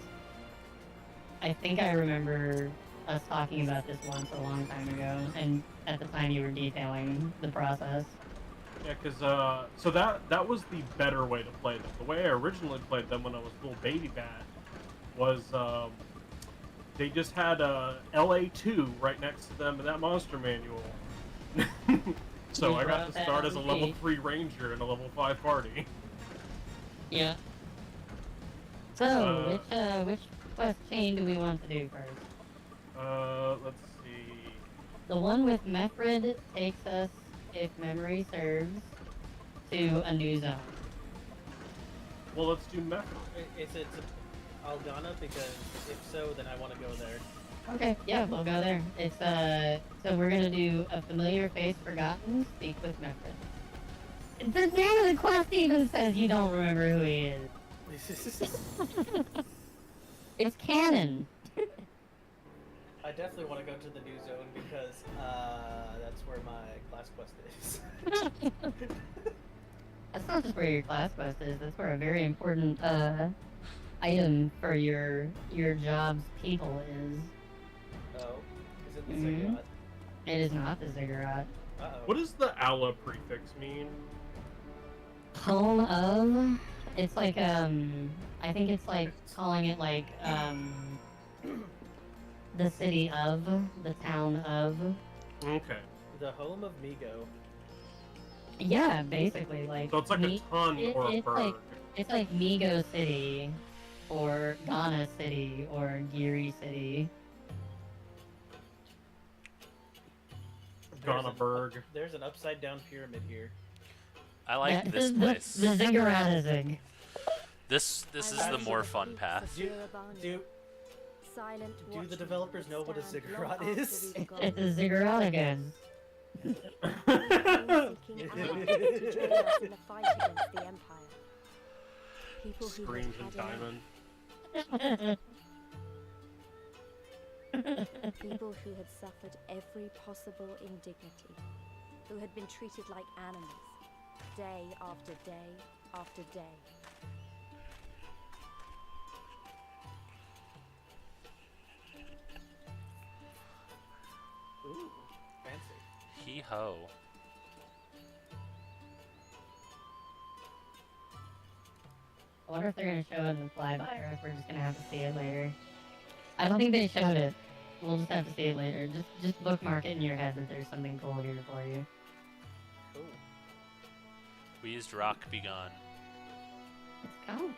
I think I remember us talking about this once a long time ago, and at the time you were detailing the process. Yeah, because so that was the better way to play them. The way I originally played them when I was little baby bat was they just had LA2 right next to them in that monster manual. So I got to start as a level 3 ranger in a level 5 party. Yeah. So, which quest chain do we want to do first? Let's see. The one with Mefrid takes us, if memory serves, to a new zone. Well, let's do Mefrid. Is it Algana? Because if so, then I want to go there. Okay, yeah, we'll go there. It's so we're gonna do a familiar face forgotten. Speak with Mefred. The name of the quest even says you don't remember who he is. It's canon. I definitely want to go to the new zone because that's where my class quest is. That's not just where your class quest is. That's where a very important item for your job's people is. Oh, is it the ziggurat? It is not the ziggurat. Uh-oh. What does the Allah prefix mean? Home of? It's like, I think it's like calling it like, the city of, the town of. Okay. The home of Migo. Yeah, basically, like. So it's like a ton or a berg. It's like Migo City, or Ghana City, or Giri City. Ghanaburg. There's an upside down pyramid here. I like this place. The ziggurat zig. This is the more fun path. Do the developers know what a ziggurat is? It's a ziggurat again. Screams and diamond. People who had suffered every possible indignity, who had been treated like animals, day after day after day. Ooh, fancy. Hee ho. I wonder if they're gonna show it in the flyby or if we're just gonna have to see it later. I don't think they showed it. We'll just have to see it later. Just bookmark it in your head that there's something cool here for you. Cool. Wheezed rock be gone. Let's go.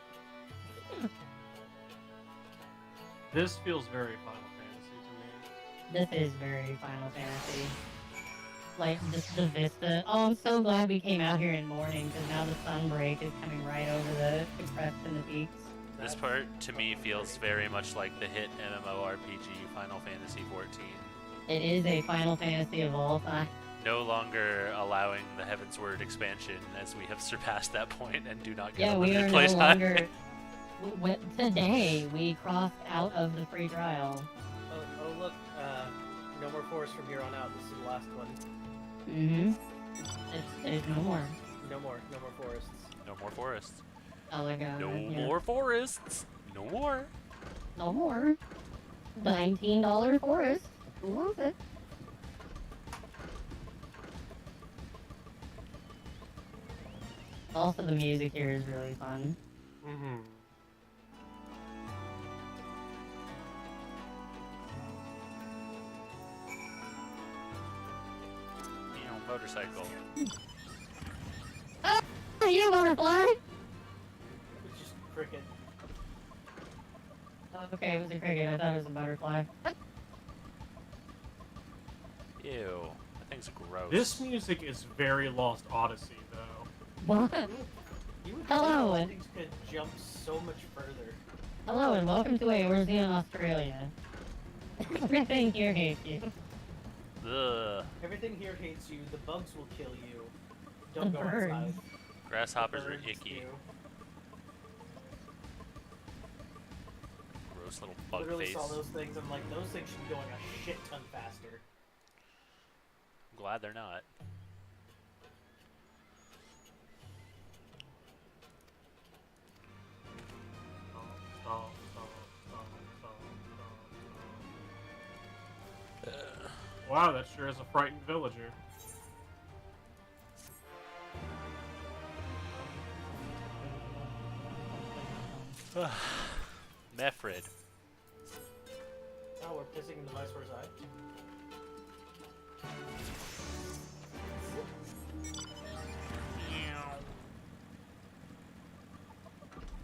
This feels very Final Fantasy to me. This is very Final Fantasy. Like, just the vista. Oh, I'm so glad we came out here in morning, because now the sunbreak is coming right over the crest and the peaks. This part, to me, feels very much like the hit MMORPG Final Fantasy XIV. It is a Final Fantasy of all time. No longer allowing the Heavensward expansion, as we have surpassed that point and do not get Yeah, a we are limited no playtime. longer... Today, we crossed out of the free trial. Oh look, no more forest from here on out. This is the last one. Mm-hmm. It's no more. No more forests. No more forests. Oh my god. No yeah. more forests. No more. No more. $19 forest. Who wants it? Also, the music here is really fun. Mm-hmm. Motorcycle. Oh, you butterfly! It's just cricket. Oh, okay, it was a cricket. I thought it was a butterfly. Ew. That thing's gross. This music is very Lost Odyssey, though. What? You would Hello. think things could jump so much further. Hello and welcome to Eorzean, Australia. Everything here hates you. Ugh. Everything here hates you. The bugs will kill you. Don't go birds. outside. Grasshoppers are Birds icky. do. Gross little bug Literally face. saw those things. I'm like, those things should be going a shit ton faster. I'm glad they're not. Wow, that sure is a frightened villager. Mefrid. Oh, we're pissing in the Viceroy's eye.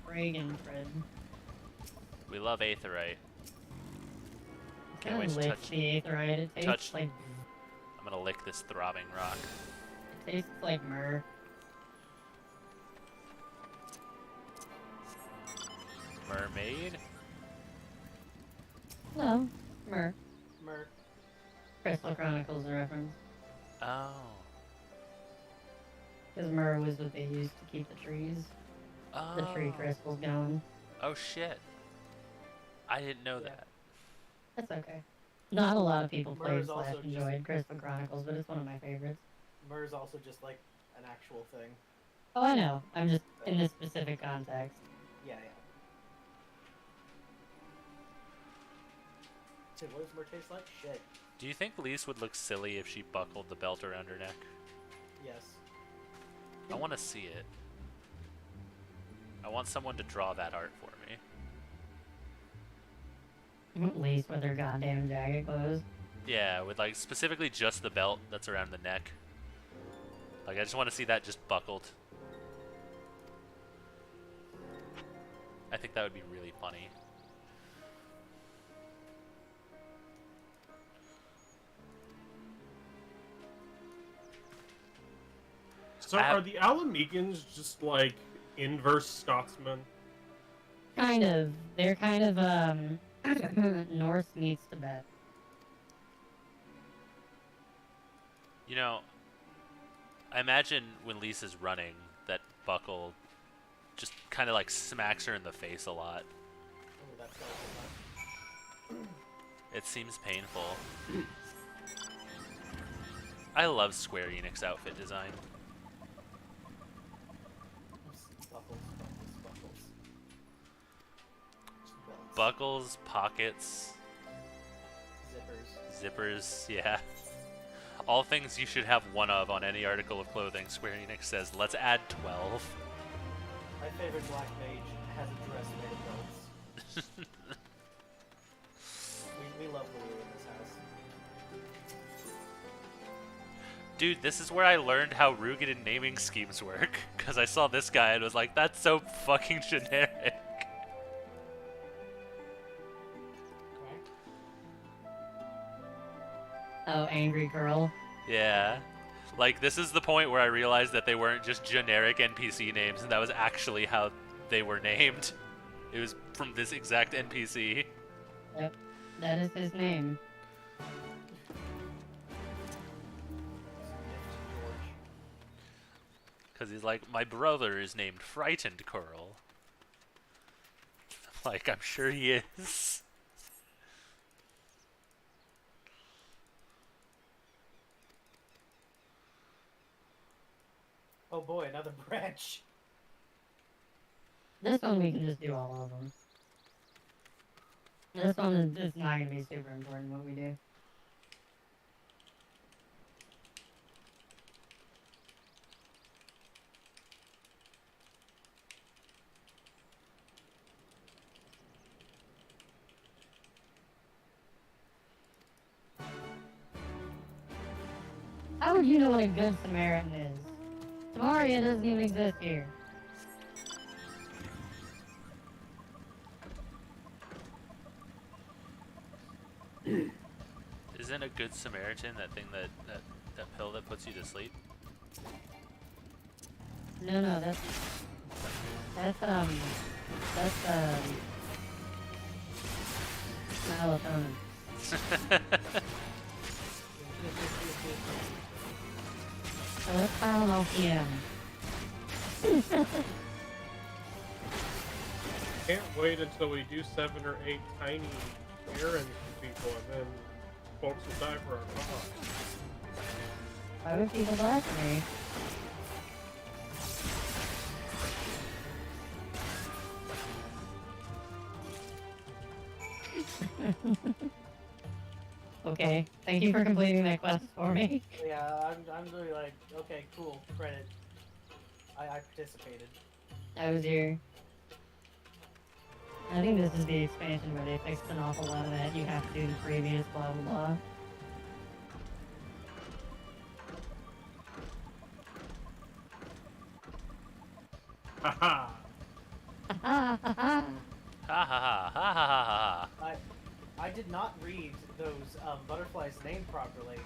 Reagan, Fred. We love Aetheryte. Can't I wait to lick touch. the aetherite. It tastes touch- like... I'm gonna lick this throbbing rock. It tastes like myrrh. Mermaid? No, myrrh. Mer. Crystal Chronicles reference. Oh. Because myrrh was what they used to keep the trees. Oh. The tree crystals going. Oh shit. I didn't know that. That's okay. Not a lot of people played Myrrh's slash also just- enjoyed Crystal Chronicles, but it's one of my favorites. Myrrh's also just like an actual thing. Oh, I know. I'm just in this specific context. Yeah. Dude, what does myrrh taste like? Shit. Do you think Lise would look silly if she buckled the belt around her neck? Yes. I want to see it. I want someone to draw that art for me. At least with her goddamn jacket clothes. Yeah, with like specifically just the belt that's around the neck. Like I just want to see that just buckled. I think that would be really funny. So are the Alamegans just like inverse Scotsmen? Kind of. They're kind of, Norse meets Tibet. You know, I imagine when Lisa's running, that buckle just kind of like smacks her in the face a lot. Oh, that's so much. It seems painful. I love Square Enix outfit design. Buckles, pockets, zippers, yeah. All things you should have one of on any article of clothing. Square Enix says, let's add 12. My favorite black mage has a dress made of belts. we love Lulu in this house. Dude, this is where I learned how Rugged naming schemes work. Because I saw this guy and was like, that's so fucking generic. Oh, Angry Girl. Yeah. Like, this is the point where I realized that they weren't just generic NPC names, and that was actually how they were named. It was from this exact NPC. Yep, that is his name. Because he's like, my brother is named Frightened Curl. Like, I'm sure he is. Oh boy, another branch. This one we can just do all of them. This one is not going to be super important what we do. How would you know what a good Samaritan is? Samaria doesn't even exist here. Isn't a good Samaritan that thing that pill that puts you to sleep? No, that's melatonin. So let's file an LPM. Can't wait until we do 7 or 8 tiny errands for people, and then folks will die for our cause. Why would people die for me? Okay, thank you for completing that quest for me. Yeah, I'm really like, okay, cool, credit. I participated. I was here. I think this is the expansion where they fixed an awful lot of that. You have to do the previous blah blah blah. Haha! Ha ha ha ha! Ha ha ha ha ha ha ha. I did not read those butterflies' name properly.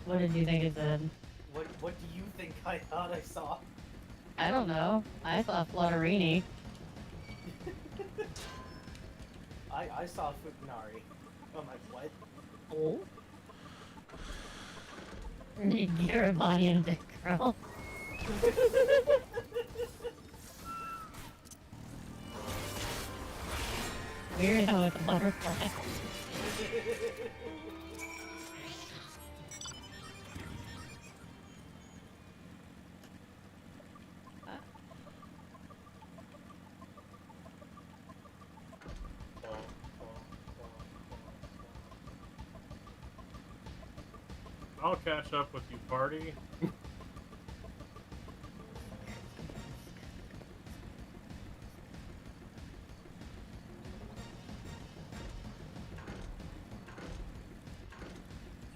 What did you think it said? What do you think I thought I saw? I don't know. I saw Flutterini. I saw Futanari. I'm like, what? Oh. Garabonian dick girl. Weirdo with a butterfly. I'll catch up with you, party.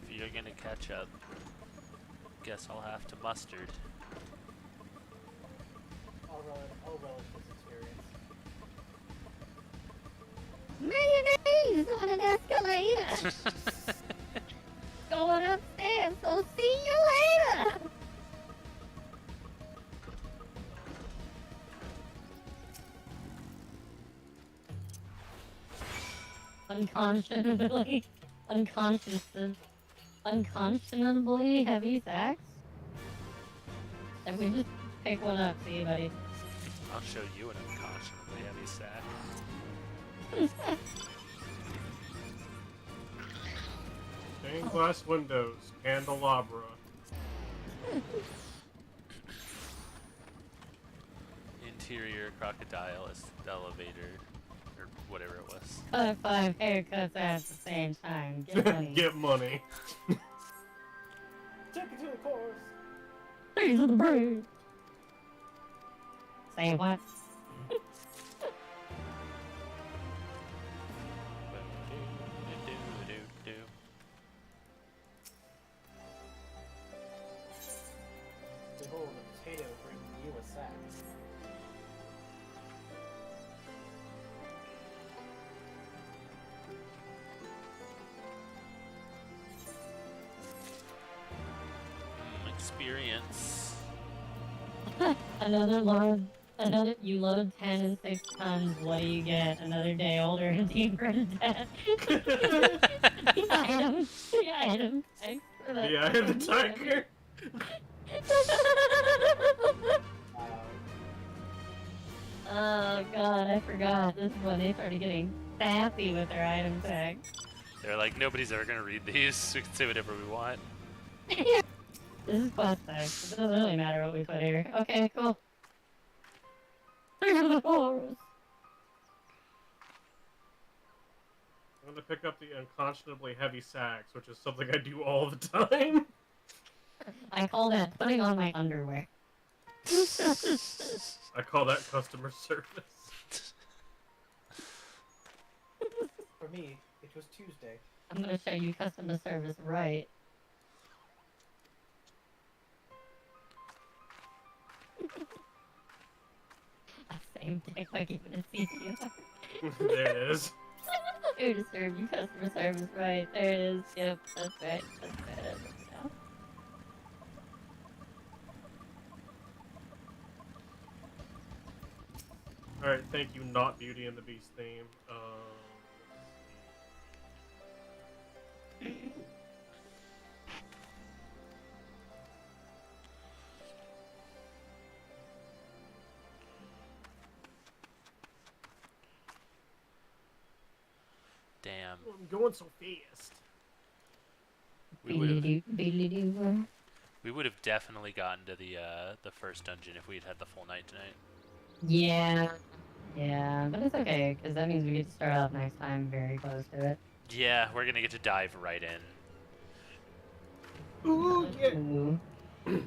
If you're gonna catch up, guess I'll have to mustard. I'll relish this experience. Mayonnaise on an escalator! Going upstairs, so see you later! Unconscionably heavy sex? Then we just pick one up, see you, buddy. I'll show you an unconscionably heavy sack. Stained glass windows, candelabra. Interior crocodile elevator, or whatever it was. Cut 5 haircuts at the same time. Get money. Get money. Take it to the chorus. These are the birds. Say what? Behold, a potato bringing you a sack. Experience. Another load. You load 10 and 6 tons. What do you get? Another day older and deeper in debt. Item. Thanks for that. Yeah, I had the tiger. Oh god, I forgot. This is when they started getting sassy with their item tag. They're like, nobody's ever gonna read these. We can say whatever we want. This is quest tag, so it doesn't really matter what we put here. Okay, cool. Through the forest. I'm gonna pick up the unconscionably heavy sacks, which is something I do all the time. I call that putting on my underwear. I call that customer service. For me, it was Tuesday. I'm gonna show you customer service right. Same dick by giving a CPR. There it is. Here to serve you customer service right. There it is. Yep, that's right. That's right. Yeah. Alright, thank you, not Beauty and the Beast theme. Damn. I'm going so fast. We would have definitely gotten to the first dungeon if we'd had the full night tonight. Yeah. Yeah, but it's okay, because that means we get to start off next time very close to it. Yeah, we're gonna get to dive right in. Ooh, yeah. Ooh.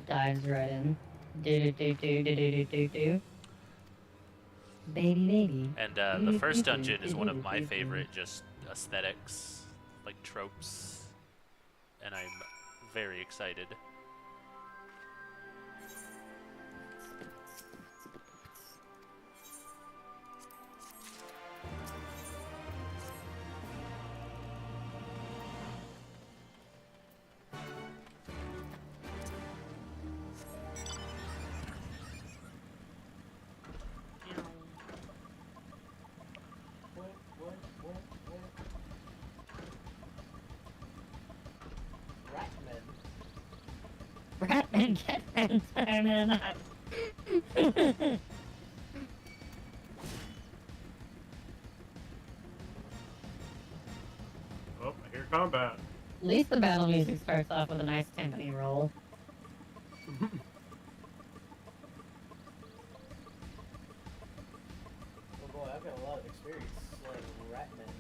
Dives right in. Do. Baby. And the first dungeon is one of my favorite just aesthetics, like tropes, and I'm very excited. Ratman Catman Spider-Man. Oh, I hear combat. At least the battle music starts off with a nice timpani roll. Oh boy, I've got a lot of experience slaying Ratman.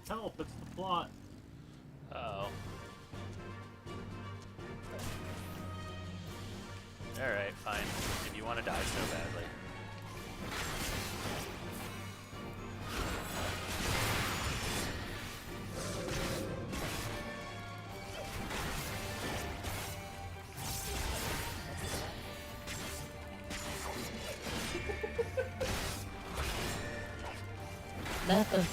Help, it's the plot. Uh-oh. Alright, fine. If you want to die so badly. That's a...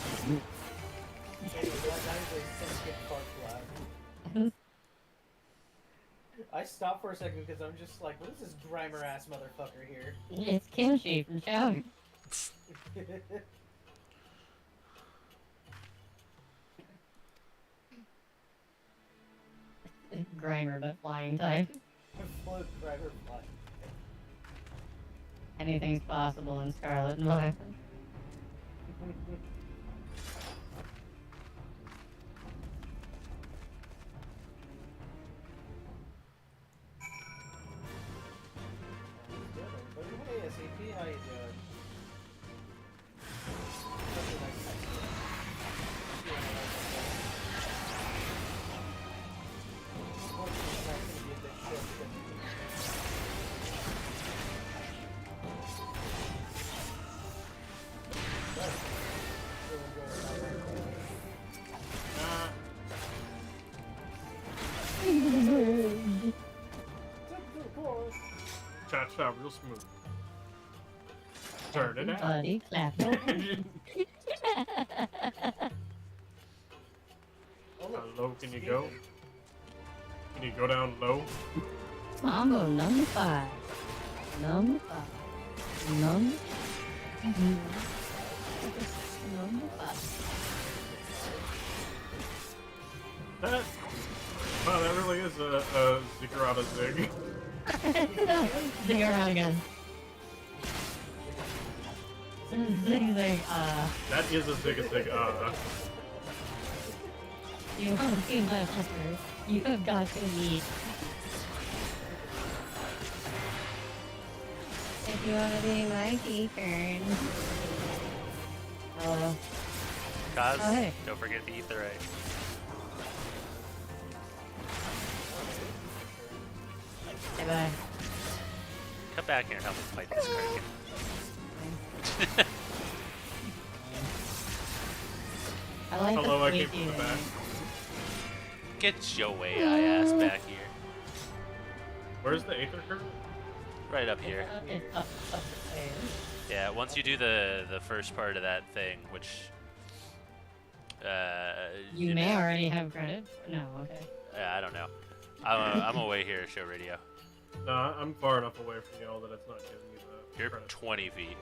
I stopped for a second because I'm just like, what is this Grimer ass motherfucker here? It's Kimchi from Chow. Grimer, but flying type. Float Grimer flying. Anything's possible in Scarlet and Violet. Hey, SAP, how you doing? Cha-cha, real smooth. Turn it out. Everybody clap. How low can you go? Can you go down low? Mambo number 5. Number 5. Number 5. That, wow, that really is a ziggurat zig. Ziggurat again. Zig, That is a zig. You want to be my husband. You have got to eat. If you want to be my keeper. Kaz, Oh, hey. don't forget the etherite. Bye bye. Come back here and help me fight this kraken. I like Hello, the I came squeaky from the back. Get your way, ass back here. Where's the Aether curve? Right up here. It's up the stairs. Yeah, once you do the first part of that thing, which You may already have credit. No, okay. I don't know. I'm away here at show radio. No, I'm far enough away from y'all that it's not giving me the You're credit. 20 feet.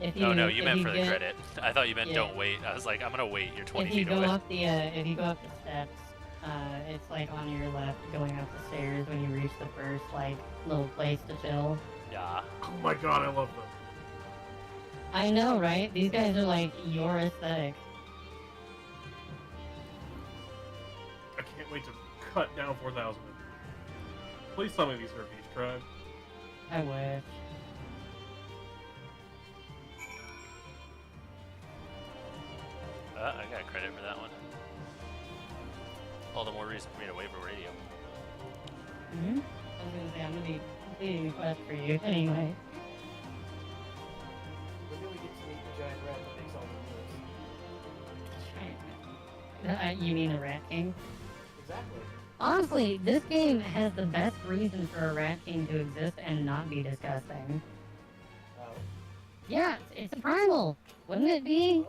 If Oh no, you if meant for the get- credit. I thought you meant Yeah. don't wait. I was like, I'm gonna wait. You're 20 If you feet go away. up the if you go up the steps, it's like on your left going up the stairs when you reach the first like little place to chill. Yeah. Oh my god, I love them. I know, right? These guys are like your aesthetic. I can't wait to cut down 4,000. Please tell me these are Beast Tribe. I wish. I got credit for that one. All the more reason for me to waiver radio. I was gonna say I'm gonna be completing the quest for you anyway. When do we get to meet the giant rat that makes all the noise? You mean a Rat King? Exactly. Honestly, this game has the best reason for a Rat King to exist and not be disgusting. Oh. Yeah, it's a primal. Wouldn't it be?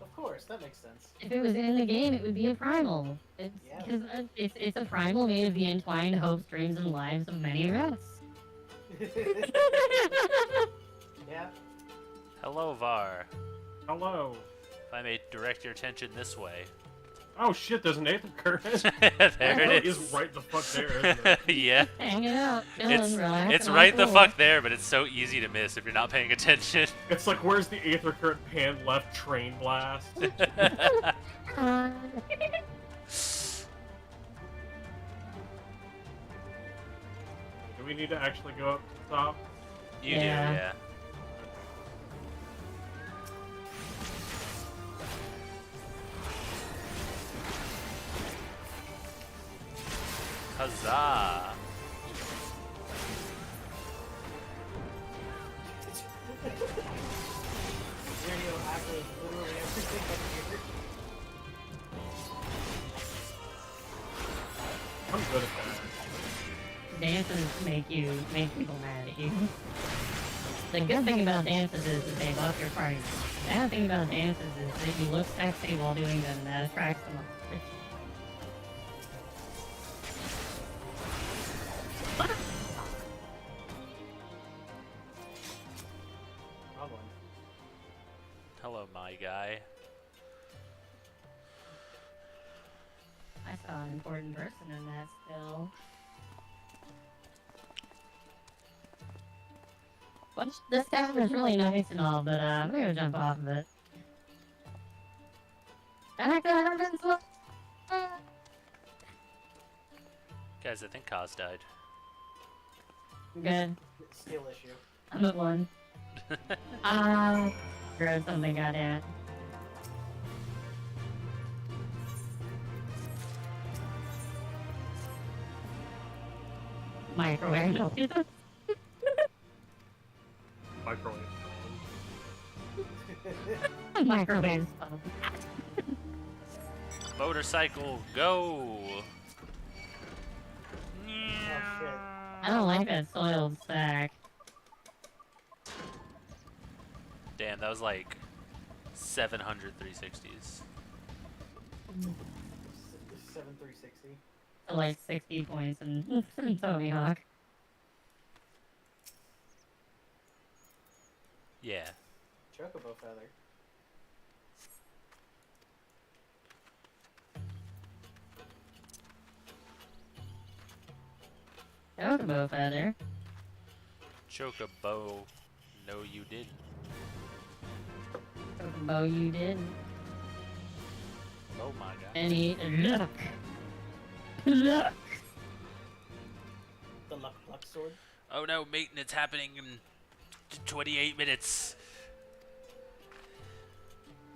Of course, that makes sense. If it was in the game, it would be a primal. It's Yeah. because it's a primal made of the entwined hopes, dreams, and lives of many rests. Yeah. Hello, Var. Hello. If I may direct your attention this way. Oh shit, there's an Aether current. There it is. It's right the fuck there, isn't it? Yeah. Hanging out, chilling, relaxing. It's right the fuck there, but it's so easy to miss if you're not paying attention. It's like, where's the Aether current pan left train blast? Do we need to actually go up to the top? You do, yeah. Huzzah! Radio hackers literally everything up here. I'm good at that. Dances make people mad at you. The good thing about dances is that they buff your party. The bad thing about dances is that you look sexy while doing them, and that attracts them. Hello, my guy. I saw an important person in that still. Which, this town is really nice and all, but I'm gonna jump off of it. Guys, I think Kaz died. Good. Skill issue. I'm at 1. Throw something, goddamn it. Microwave. Microwave. Microwave. Motorcycle, go! I don't like that soiled sack. Damn, that was like 700 360s. 7360. Like 60 points in Tony Hawk. Yeah. Chocobo feather. Chocobo feather. Chocobo. No, you didn't. Chocobo, you didn't. Oh my god. And he look. Look. The luck sword. Oh no, maintenance happening in 28 minutes.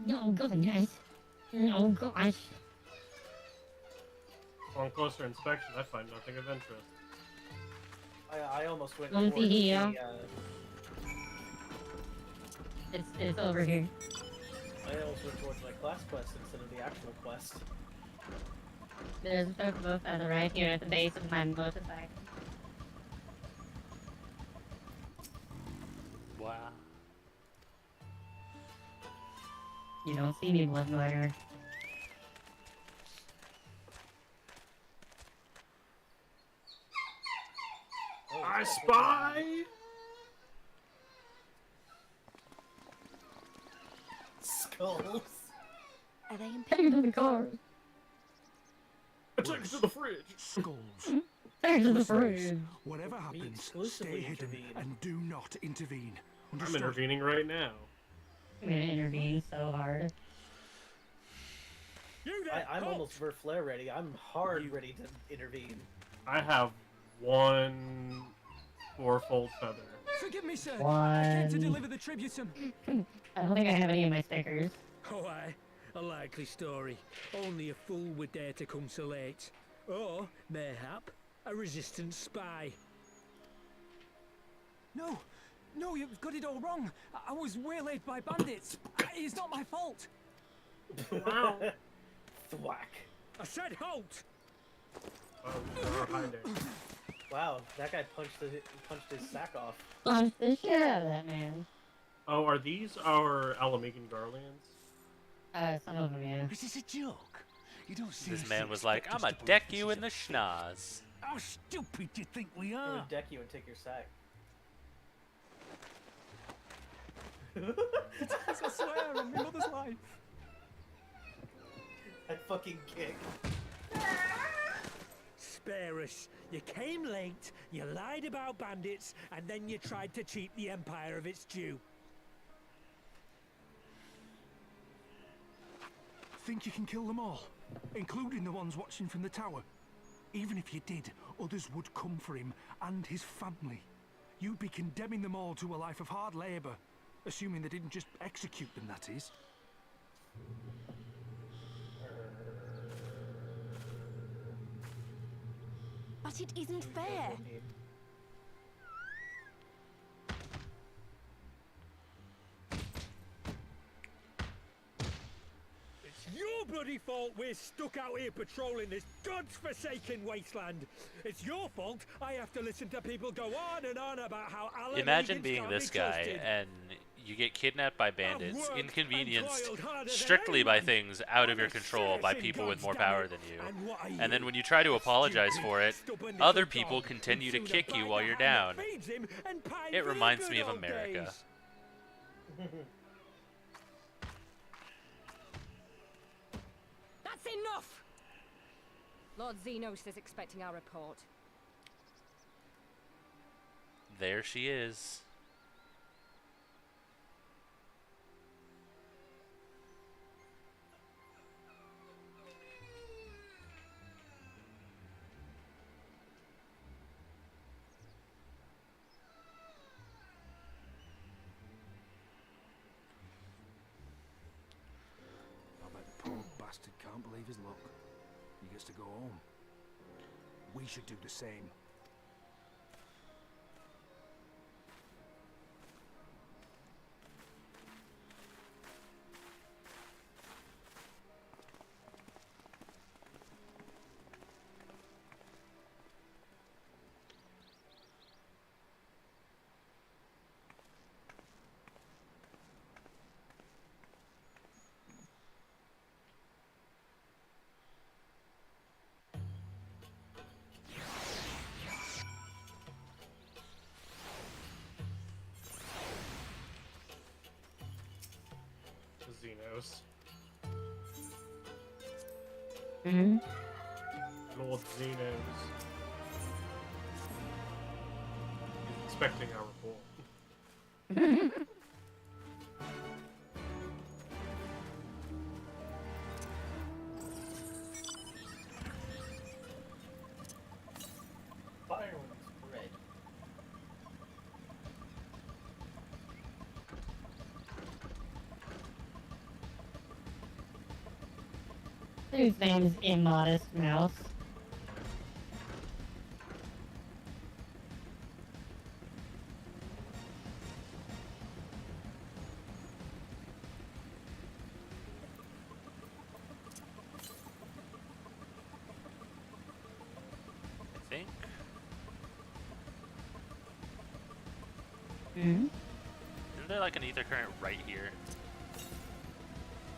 No, goodness. No, gosh. On closer inspection, I find nothing of interest. I almost went One towards the, here. It's over here. I almost went towards my class quest instead of the actual quest. There's a chocobo feather right here at the base of my motorcycle. Wow. You don't see me, Bloodwire. Oh, I spy! Skulls. Are they in Take it to the car. Take it to the fridge! Skulls. Take it to the Listeners, fridge. whatever happens, exclusively stay hidden intervene. and do not intervene. I'm Understood? intervening right now. I'm gonna intervene so hard. I'm almost Verflare ready. I'm hard ready to intervene. I have one fourfold feather. Forgive me, sir. One. I came to deliver the tributum. I don't think I have any of my stickers. Oh, aye. A likely story. Only a fool would dare to come so late. Or, mayhap, a resistance spy. No, no, you've got it all wrong. I was waylaid by bandits. It's not my fault. Thwack. I said halt! Oh, they're hiding. Wow, that guy punched his sack off. Punch the shit out of that man. Oh, are these our Alamegan Garleans? Some of them, yeah. This is a joke. You don't This seriously man was like, expect "I'm us gonna to believe deck this you is in a the fake? schnoz." How stupid do you think we He are? would deck you and take your sack. I swear on my mother's life. That fucking kick. Spare us. You came late, you lied about bandits, and then you tried to cheat the Empire of its due. Think you can kill them all, including the ones watching from the tower? Even if you did, others would come for him and his family. You'd be condemning them all to a life of hard labor, assuming they didn't just execute them, that is. But it isn't fair. It's your bloody fault we're stuck out here patrolling this god's-forsaken wasteland. It's your fault I have to listen to people go on and on about how Alan Imagine Regan's being can't this be guy trusted. and you get kidnapped by bandits, worked and inconvenienced toiled harder than strictly by anyone. things out of your I'm a control by citizen, people with more goddammit. power than you. And what are And then you? when you try to A apologize stupid, for it, stubborn other little people dog continue to who'd kick sooner you bite while the you're hand down. that feeds him and pine It for the reminds me good of old America. days. That's enough! Lord Xenos is expecting our report. There she is. I bet the poor bastard can't believe his luck. He gets to go home. We should do the same. Xenos. Mm-hmm. Lord Xenos. He's expecting our report. Fireworks spread. Whose name's Immodest Mouse? I think. Hmm? Isn't there like an ether current right here?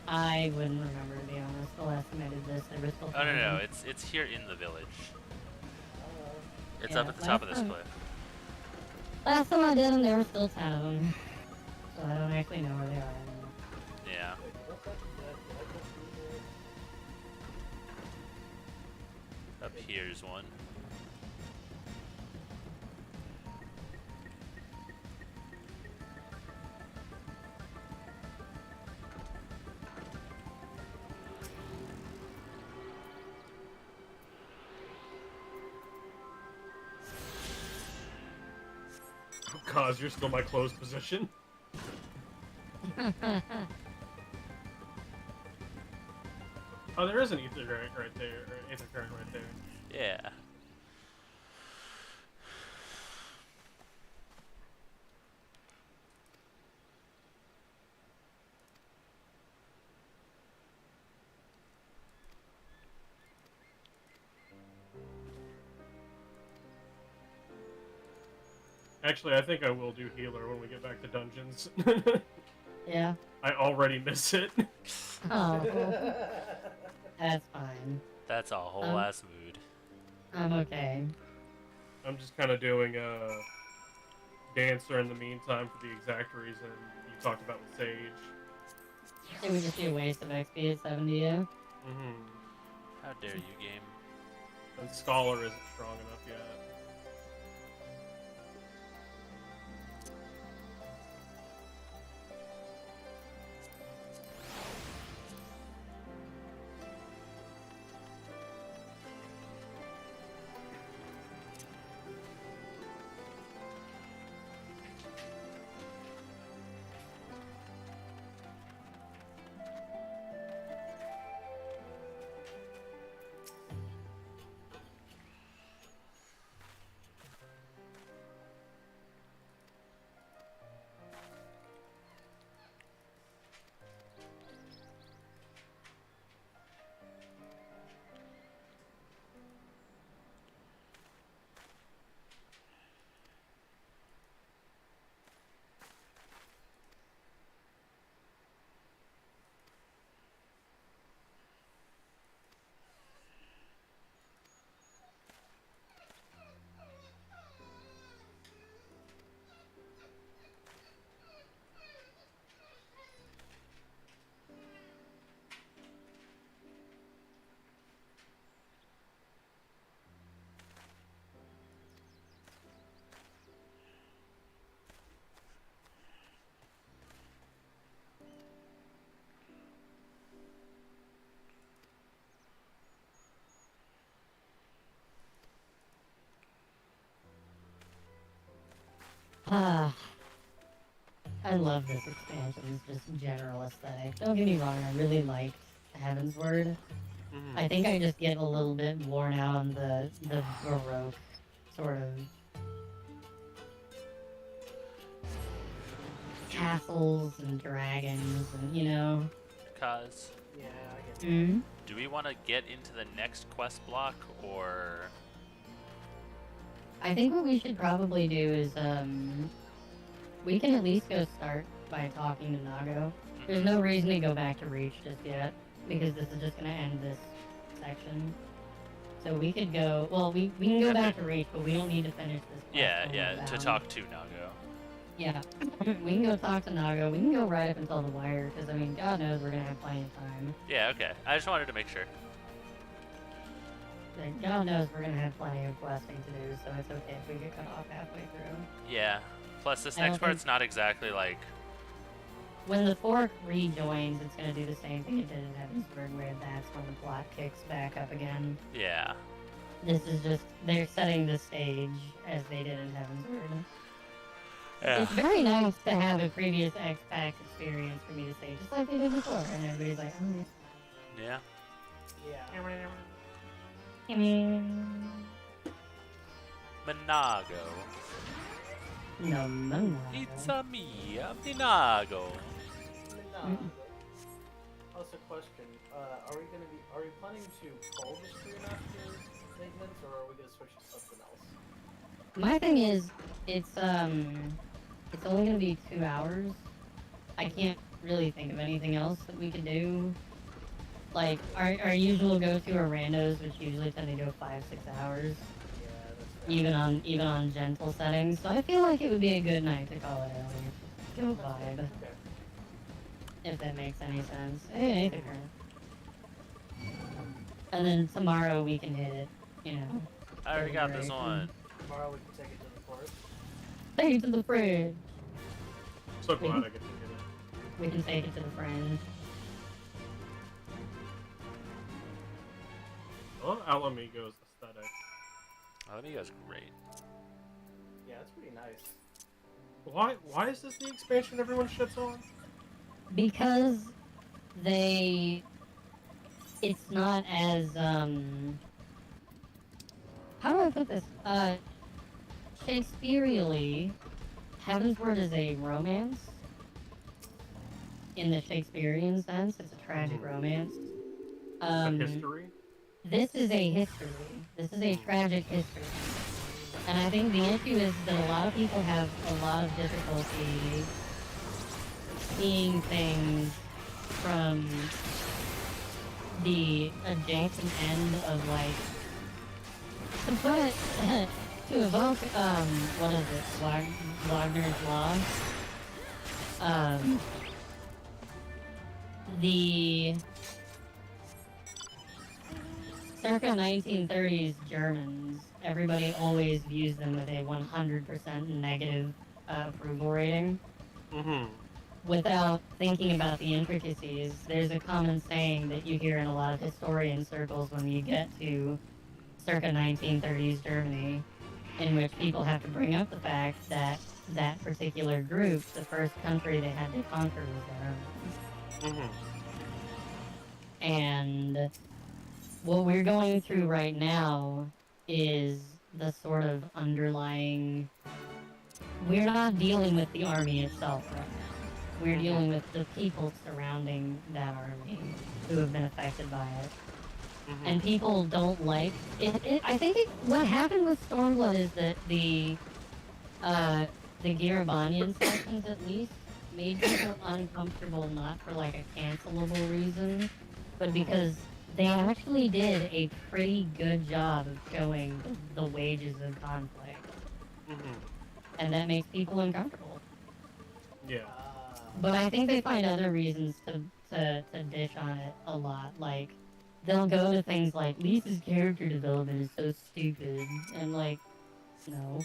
I wouldn't remember, to be honest. The last time I did this, they were still Oh no, no, fighting. it's here in the village. It's Yeah, up at the top of last this time- cliff. Last time I did them, there were still 10 of them. So I don't actually know where they are anymore. Yeah. Up here's one. Oh, cause you're still my closed position. Oh, there is an ether current right there. Or an ether current right there. Yeah. Actually, I think I will do healer when we get back to dungeons. Yeah. I already miss it. Oh. That's fine. That's a whole ass mood. I'm okay. I'm just kind of doing dancer in the meantime for the exact reason you talked about with Sage. It would just be a waste of XP at 70, yeah? Mm-hmm. How dare you, game? And Scholar isn't strong enough yet. I love this expansion's just general aesthetic. Don't get me wrong, I really liked Heaven's Word. Mm-hmm. I think I just get a little bit worn out on the Baroque sort of castles and dragons and, you know. Cause Yeah, I get Mm-hmm. do we want to get into the next quest block, or I think what we should probably do is, we can at least go start by talking to Nago. There's no reason to go back to Reach just yet, because this is just going to end this section. So we could go, well, we can go back to Reach, but we don't need to finish this quest yeah, while yeah, we're to down. talk to Nago? Yeah, we can go talk to Nago. We can go right up until the wire, because, I mean, God knows we're going to have plenty of time. Yeah, okay. I just wanted to make sure. Like, God knows we're going to have plenty of questing to do, so it's okay if we get cut off halfway through. Yeah. Plus, this I don't next part's not exactly like. When the fork rejoins, it's going to do the same thing it did in Heaven's Word, where that's when the plot kicks back up again. Yeah. This is just, they're setting the stage as they did in Heaven's Word. Yeah. It's very nice to have a previous X-Pack experience for me to say, just like they did before, and everybody's like, oh, Yeah. Yeah. I mean, Minago. no, no. It's a me, Minago. No. Also, question: are we planning to call the stream after maintenance, or are we gonna switch to something else? My thing is, it's only gonna be 2 hours. I can't really think of anything else that we could do. Like, our usual go-to are randos, which usually tend to go 5-6 hours. Yeah, that's Even on gentle settings. So I feel like it would be a good night to call it early. Good vibe. okay. If that makes any sense. Hey, Nathan. And then tomorrow we can hit it, you know. I already got this Celebration. one. Tomorrow we can take it to the forest. Take it to the fridge. So glad I get to get it. We can take it to the fringe. I love Alamego's aesthetic. Amigo's great. Yeah, it's pretty nice. Why is this the expansion everyone shits on? Because it's not as, how do I put this? Shakespeareally, Heaven's Word is a romance. In the Shakespearean sense, it's a tragic romance. A history? This is a history. This is a tragic history. And I think the issue is that a lot of people have a lot of difficulty seeing things from the adjacent end of, like, to put it, to evoke, what is it, Wagner's Law? The circa 1930s Germans, everybody always views them with a 100% negative approval rating. Mm-hmm. Without thinking about the intricacies, there's a common saying that you hear in a lot of historian circles when you get to circa 1930s Germany, in which people have to bring up the fact that that particular group, the first country they had to conquer was the Germans. Mm-hmm. And what we're going through right now is the sort of underlying... We're not dealing with the army itself right now. We're dealing with the people surrounding that army who have been affected by it. Mm-hmm. And people don't like it. I think what happened with Stormblood is that the Garabonian sections, at least, made people uncomfortable, not for like a cancelable reason, but because they actually did a pretty good job of showing the wages of conflict. Mm-hmm. And that makes people uncomfortable. Yeah. But I think they find other reasons to dish on it a lot. Like, they'll go to things like, Lisa's character development is so stupid. And like, no.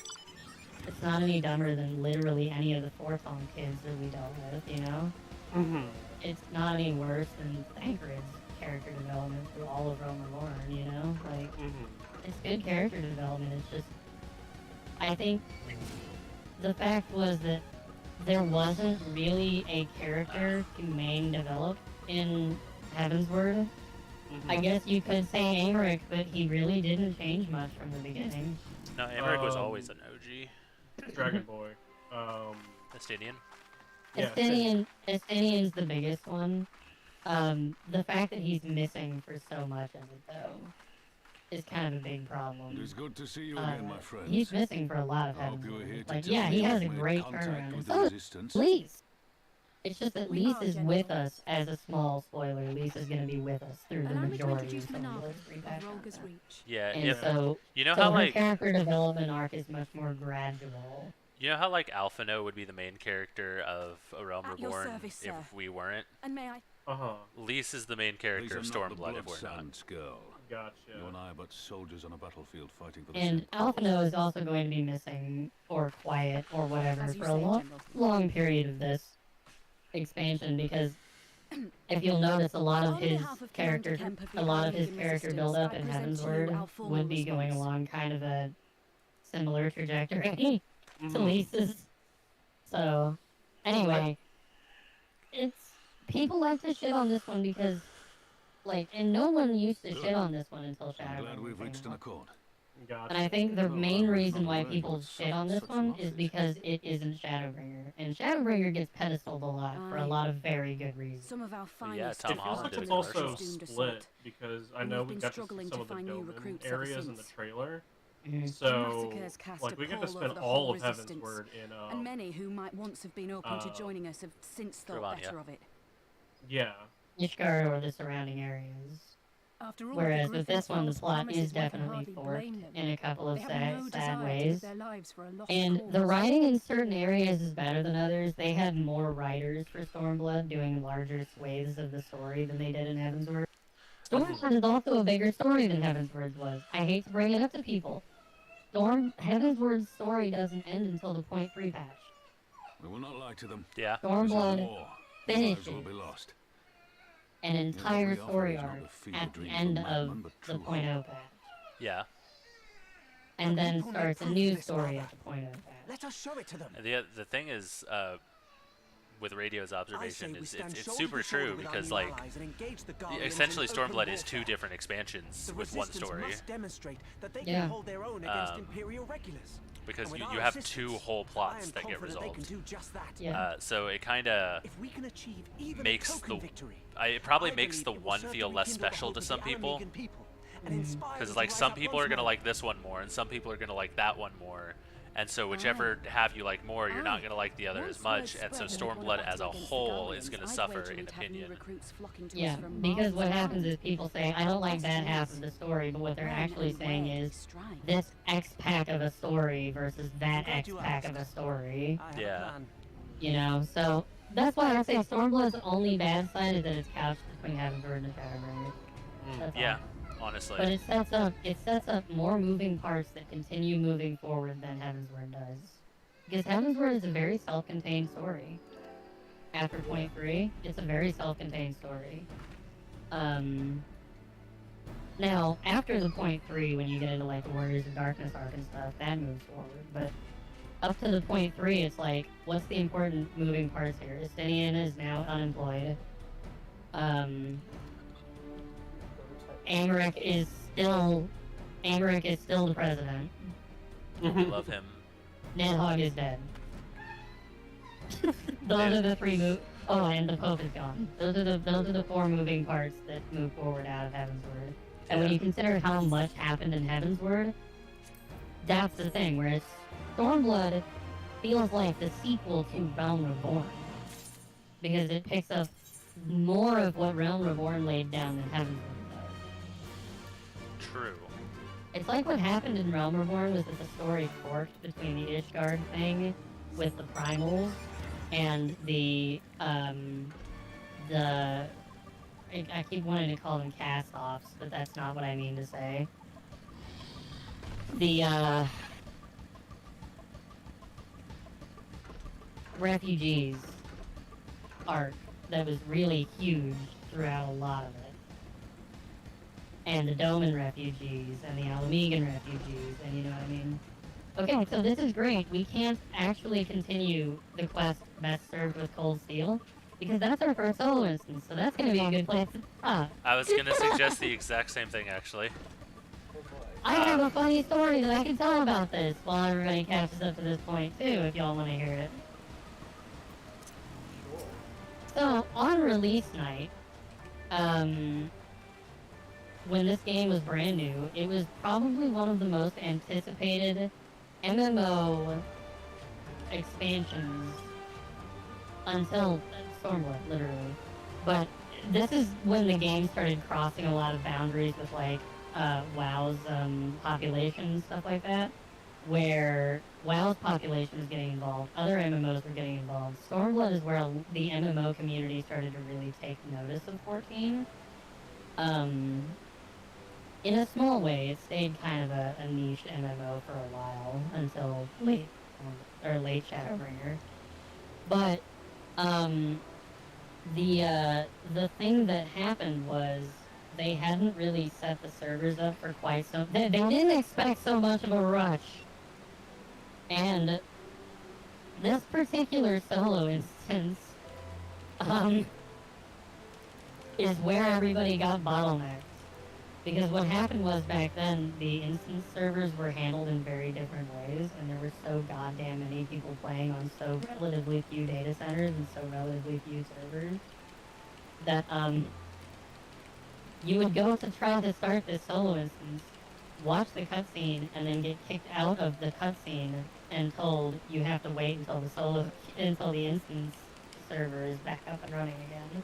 It's not any dumber than literally any of the Fortong kids that we dealt with, you know? Mm-hmm. It's not any worse than Thancred's character development through all of Rome Reborn, you know? Like, it's good character development, it's just... I think the fact was that there wasn't really a character to main develop in Heavensward. I guess you could say Aymeric, but he really didn't change much from the beginning. No, Aymeric was always an OG. Dragon Boy. Estinian. Yeah, Estinian's the biggest one. The fact that he's missing for so much of it, though, is kind of a big problem. It's good to see you again, my friends. He's missing for a lot of Heavensward. Like, yeah, he has a great turnaround. And so does Lise. It's just that Lise is with us as a small spoiler. Lise is going to be with us through the majority of the Yeah, and so you know so how her like character development arc is much more gradual. you know how like Alphino would be the main character of A Realm Reborn service, if sir. we weren't. And may I? Lise is the main character of Stormblood if we're not. Girl. Gotcha. You and I are but soldiers on a battlefield fighting for the And same Alphino is also going to be missing, or quiet, or whatever, As you for a say, long period of this expansion, because if you'll notice, a lot of his character build-up in Heavensward would be going along kind of a similar trajectory to Lisa's. So, anyway, people like to shit on this one because, like, and no one used to shit on this one until I'm glad Shadowbringer we've reached an came out. accord. And I think the main reason why people shit on this one is because it isn't Shadowbringer. And Shadowbringer gets pedestaled a lot for a lot of very good reasons. Some of our finest Tom It feels like Holland it's did also commercials. split because I And know we've we been got to see struggling some to of the find new Doman recruits areas ever in the since. trailer. The So, massacres cast like, a we get to pall spend over the all whole of resistance, Heavensward in, and many who might once have been open to joining us have since thought Gravania. better of it. yeah. Ishgard or the surrounding areas. After all, Whereas the with this one, the Gryffindors' plot promises, is one can definitely hardly forked blame them. in a couple of They have no sad desire to ways. give their lives for a lost And cause. the writing in certain areas is better than others. They had more writers for Stormblood doing larger swathes of the story than they did in Heavensward. Stormblood is also a bigger story than Heavensward's was. I hate to bring it up to people. Heavensward's story doesn't end until the Point 3 patch. We will not lie to them. Yeah. Stormblood Lives finishes will be lost. an entire Every offer story is not arc the fever at the dream end of a of madman, but the true Point hope. 0 patch. Yeah. And then starts a new story at the Point 0 patch. Let us show it to them. And the thing is, with Radio's observation, I say we is stand it's shoulder super to shoulder true with our because new like allies and engage the Guardians essentially in open Stormblood is warfare. 2 different expansions The with one resistance story. must demonstrate that they Yeah. can hold their own against Imperial regulars. Because And you, with you our have assistance, 2 whole I plots am that get confident they can resolved. do just that. Yeah. So it kind of If we can achieve even makes a token the victory, it probably I makes believe the it will one serve to feel less rekindle the special hope to of some the people. Alamegan people and inspire Because us like to rise some up people once are gonna more. like this one more, and some people are gonna like that one more, and so whichever half you like more, you're not gonna like the other as much, and so Stormblood as a whole is gonna suffer in opinion. Yeah, because what happens is people say, I don't like that half of the story, but what they're actually saying is this X pack of a story versus that X pack of a story. Yeah. You know, so that's why I say Stormblood's only bad side is that it's couched between Heavensward and Shadowbringers. Yeah, honestly. But it sets up more moving parts that continue moving forward than Heavensward does. Because Heavensward is a very self-contained story. After 23, it's a very self-contained story. Now, after the point 3, when you get into like the Warriors of Darkness arc and stuff, that moves forward. But up to the point 3, it's like, what's the important moving parts here? Estinian is now unemployed. Amaric is still the president. We love him. Nidhogg is dead. Those are the 3 move. Oh, and the Pope is gone. Those are the 4 moving parts that move forward out of Heavensward. And when you consider how much happened in Heavensward, that's the thing. Whereas Stormblood feels like the sequel to Realm Reborn, because it picks up more of what Realm Reborn laid down than Heavensward does. True. It's like what happened in Realm Reborn was that the story forked between the Ishgard thing with the Primals and I keep wanting to call them cast-offs, but that's not what I mean to say. The refugees arc that was really huge throughout a lot of it. And the Doman refugees, and the Alamegan refugees, and you know what I mean? Okay, so this is great. We can't actually continue the quest Best Served with Cold Steel, because that's our first solo instance, so that's going to be a good place to stop. I was gonna suggest the exact same thing, actually. I have a funny story that I can tell about this while everybody catches up to this point, too, if y'all want to hear it. So, on release night, when this game was brand new, it was probably one of the most anticipated MMO expansions until Stormblood, literally. But this is when the game started crossing a lot of boundaries with, like, WoW's population and stuff like that, where WoW's population was getting involved, other MMOs were getting involved. Stormblood is where the MMO community started to really take notice of 14. In a small way, it stayed kind of a niche MMO for a while, until late Shadowbringer. But, the thing that happened was they hadn't really set the servers up for quite some... They didn't expect so much of a rush. And this particular solo instance, is where everybody got bottlenecked. Because what happened was back then, the instance servers were handled in very different ways, and there were so goddamn many people playing on so relatively few data centers and so relatively few servers, that, you would go to try to start this solo instance, watch the cutscene, and then get kicked out of the cutscene and told you have to wait until the instance server is back up and running again.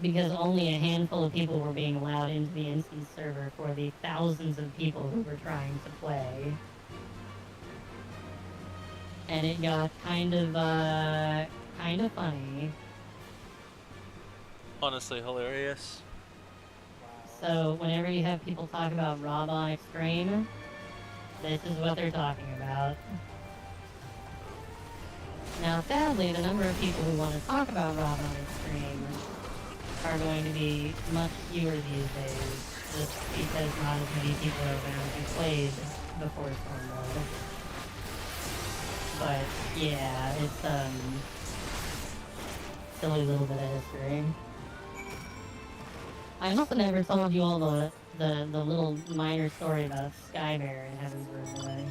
Because only a handful of people were being allowed into the instance server for the thousands of people who were trying to play. And it got kind of funny. Honestly, hilarious. So, whenever you have people talk about Rob on Extreme, this is what they're talking about. Now, sadly, the number of people who want to talk about Rob on Extreme are going to be much fewer these days, just because not as many people are around who played before Stormblood. But, yeah, it's, silly little bit of history. I also never told you all the little minor story about Skybear in Heavensward Way.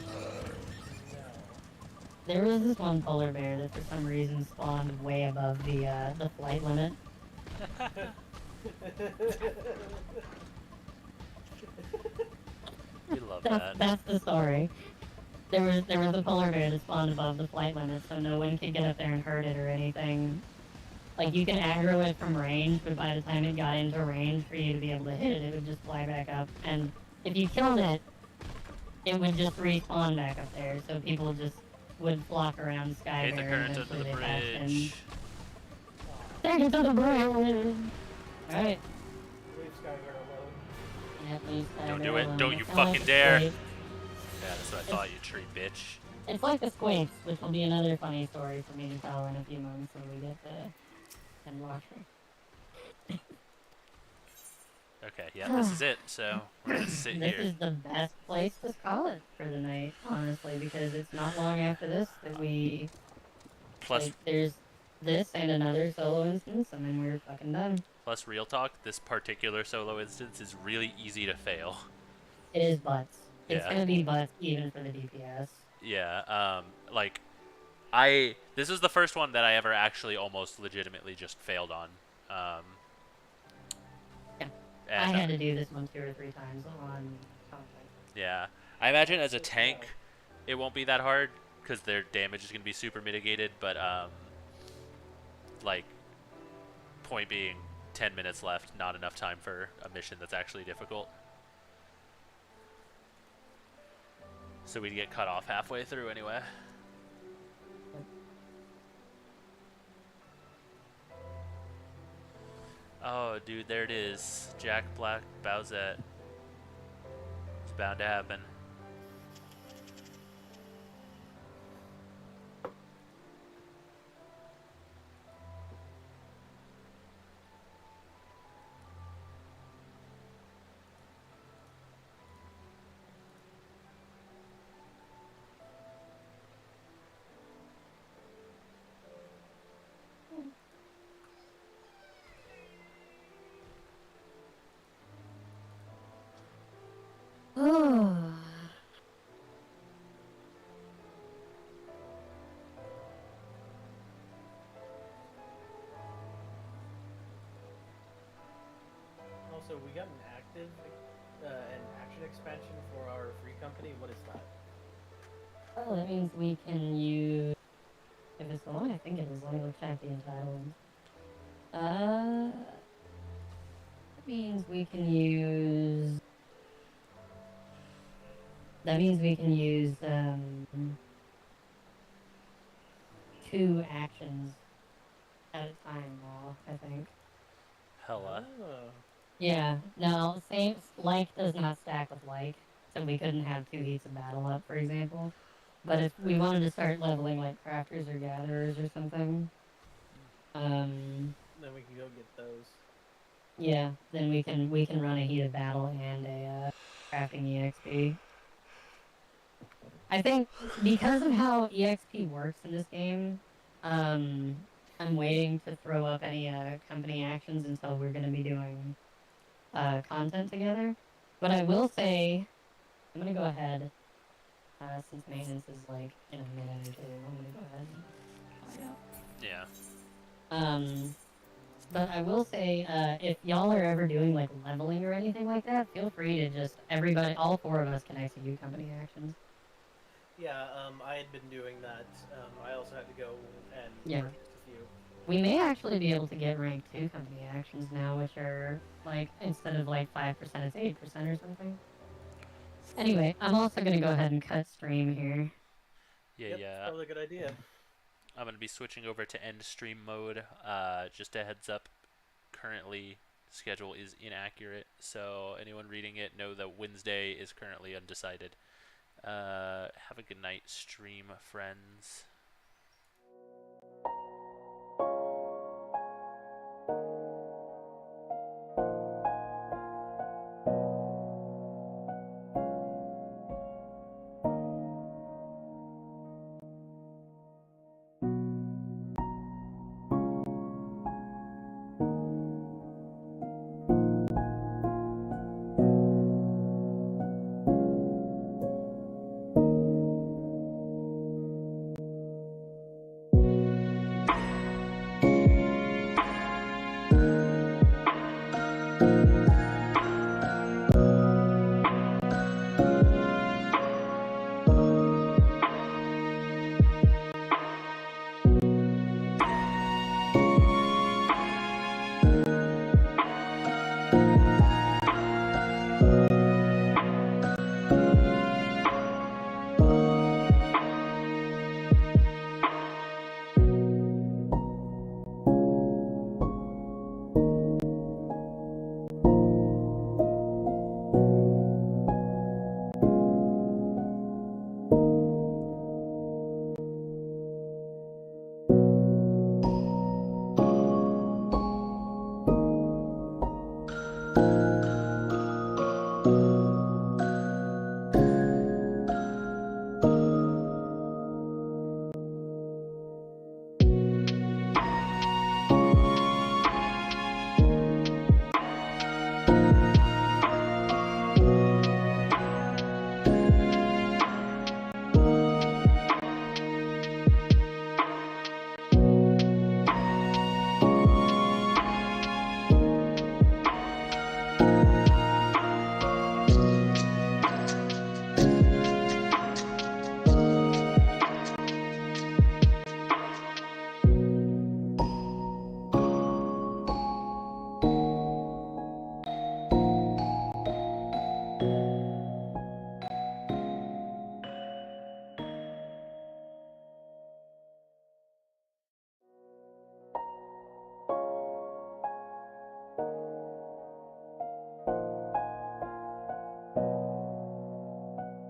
There was this one polar bear that for some reason spawned way above the flight limit. We love that. That's the story. There was a polar bear that spawned above the flight limit, so no one could get up there and hurt it or anything. Like, you can aggro it from range, but by the time it got into range for you to be able to hit it, it would just fly back up. And if you killed it, it would just respawn back up there, so people just would flock around Sky Hit the Bear current and under the eventually they passed bridge. him. Take it to the bridge! Alright. Leave Skybear alone. Yeah, leave Sky Don't Bear do it. alone. Don't you It's kinda fucking like dare. Squeak. Yeah, that's what I thought, you tree bitch. It's like the Squeaks, which will be another funny story for me to tell in a few months when we get to watch it. Okay, yeah, this is it. So we're gonna sit This here. is the best place to call it for the night, honestly, because it's not long after this that we... Plus, like, there's this and another solo instance, and then we're fucking done. plus, real talk. This particular solo instance is really easy to fail. It is butts. It's Yeah. gonna be butts even for the DPS. Yeah. Like, this is the first one that I ever actually almost legitimately just failed on. Yeah. And, I had to do this one 2 or 3 times on conflict. yeah. I imagine as a tank, it won't be that hard because their damage is gonna be super mitigated. But like, point being, 10 minutes left, not enough time for a mission that's actually difficult. So we'd get cut off halfway through anyway. Oh, dude, there it is. Jack Black Bowsette. It's bound to happen. Oh. Also, we got an active, an action expansion for our free company. What is that? Oh, that means we can use... If it's the one, I think it is. Let me look check the entitlement. That means we can use... That means we can use, 2 actions at a time now, I think. Hella. Yeah, no, same, like does not stack with like, so we couldn't have 2 heats of battle up, for example. But if we wanted to start leveling like crafters or gatherers or something, Then we can go get those. yeah, then we can run a heat of battle and a crafting EXP. I think because of how EXP works in this game, I'm waiting to throw up any company actions until we're going to be doing content together. But I will say, I'm going to go ahead, since maintenance is like in a minute or 2, I'm going to go ahead and find out. Yeah. But I will say, if y'all are ever doing like leveling or anything like that, feel free to just, everybody, all 4 of us can execute company actions. Yeah, I had been doing that. I also had to go and Yeah. purchase a few. We may actually be able to get rank 2 company actions now, which are, like, instead of, like, 5%, it's 8% or something. Anyway, I'm also gonna go ahead and cut stream here. Yeah, Yep, probably a good idea. I'm going to be switching over to end stream mode. Just a heads up, currently schedule is inaccurate, so anyone reading it know that Wednesday is currently undecided. Have a good night, stream friends. Bye.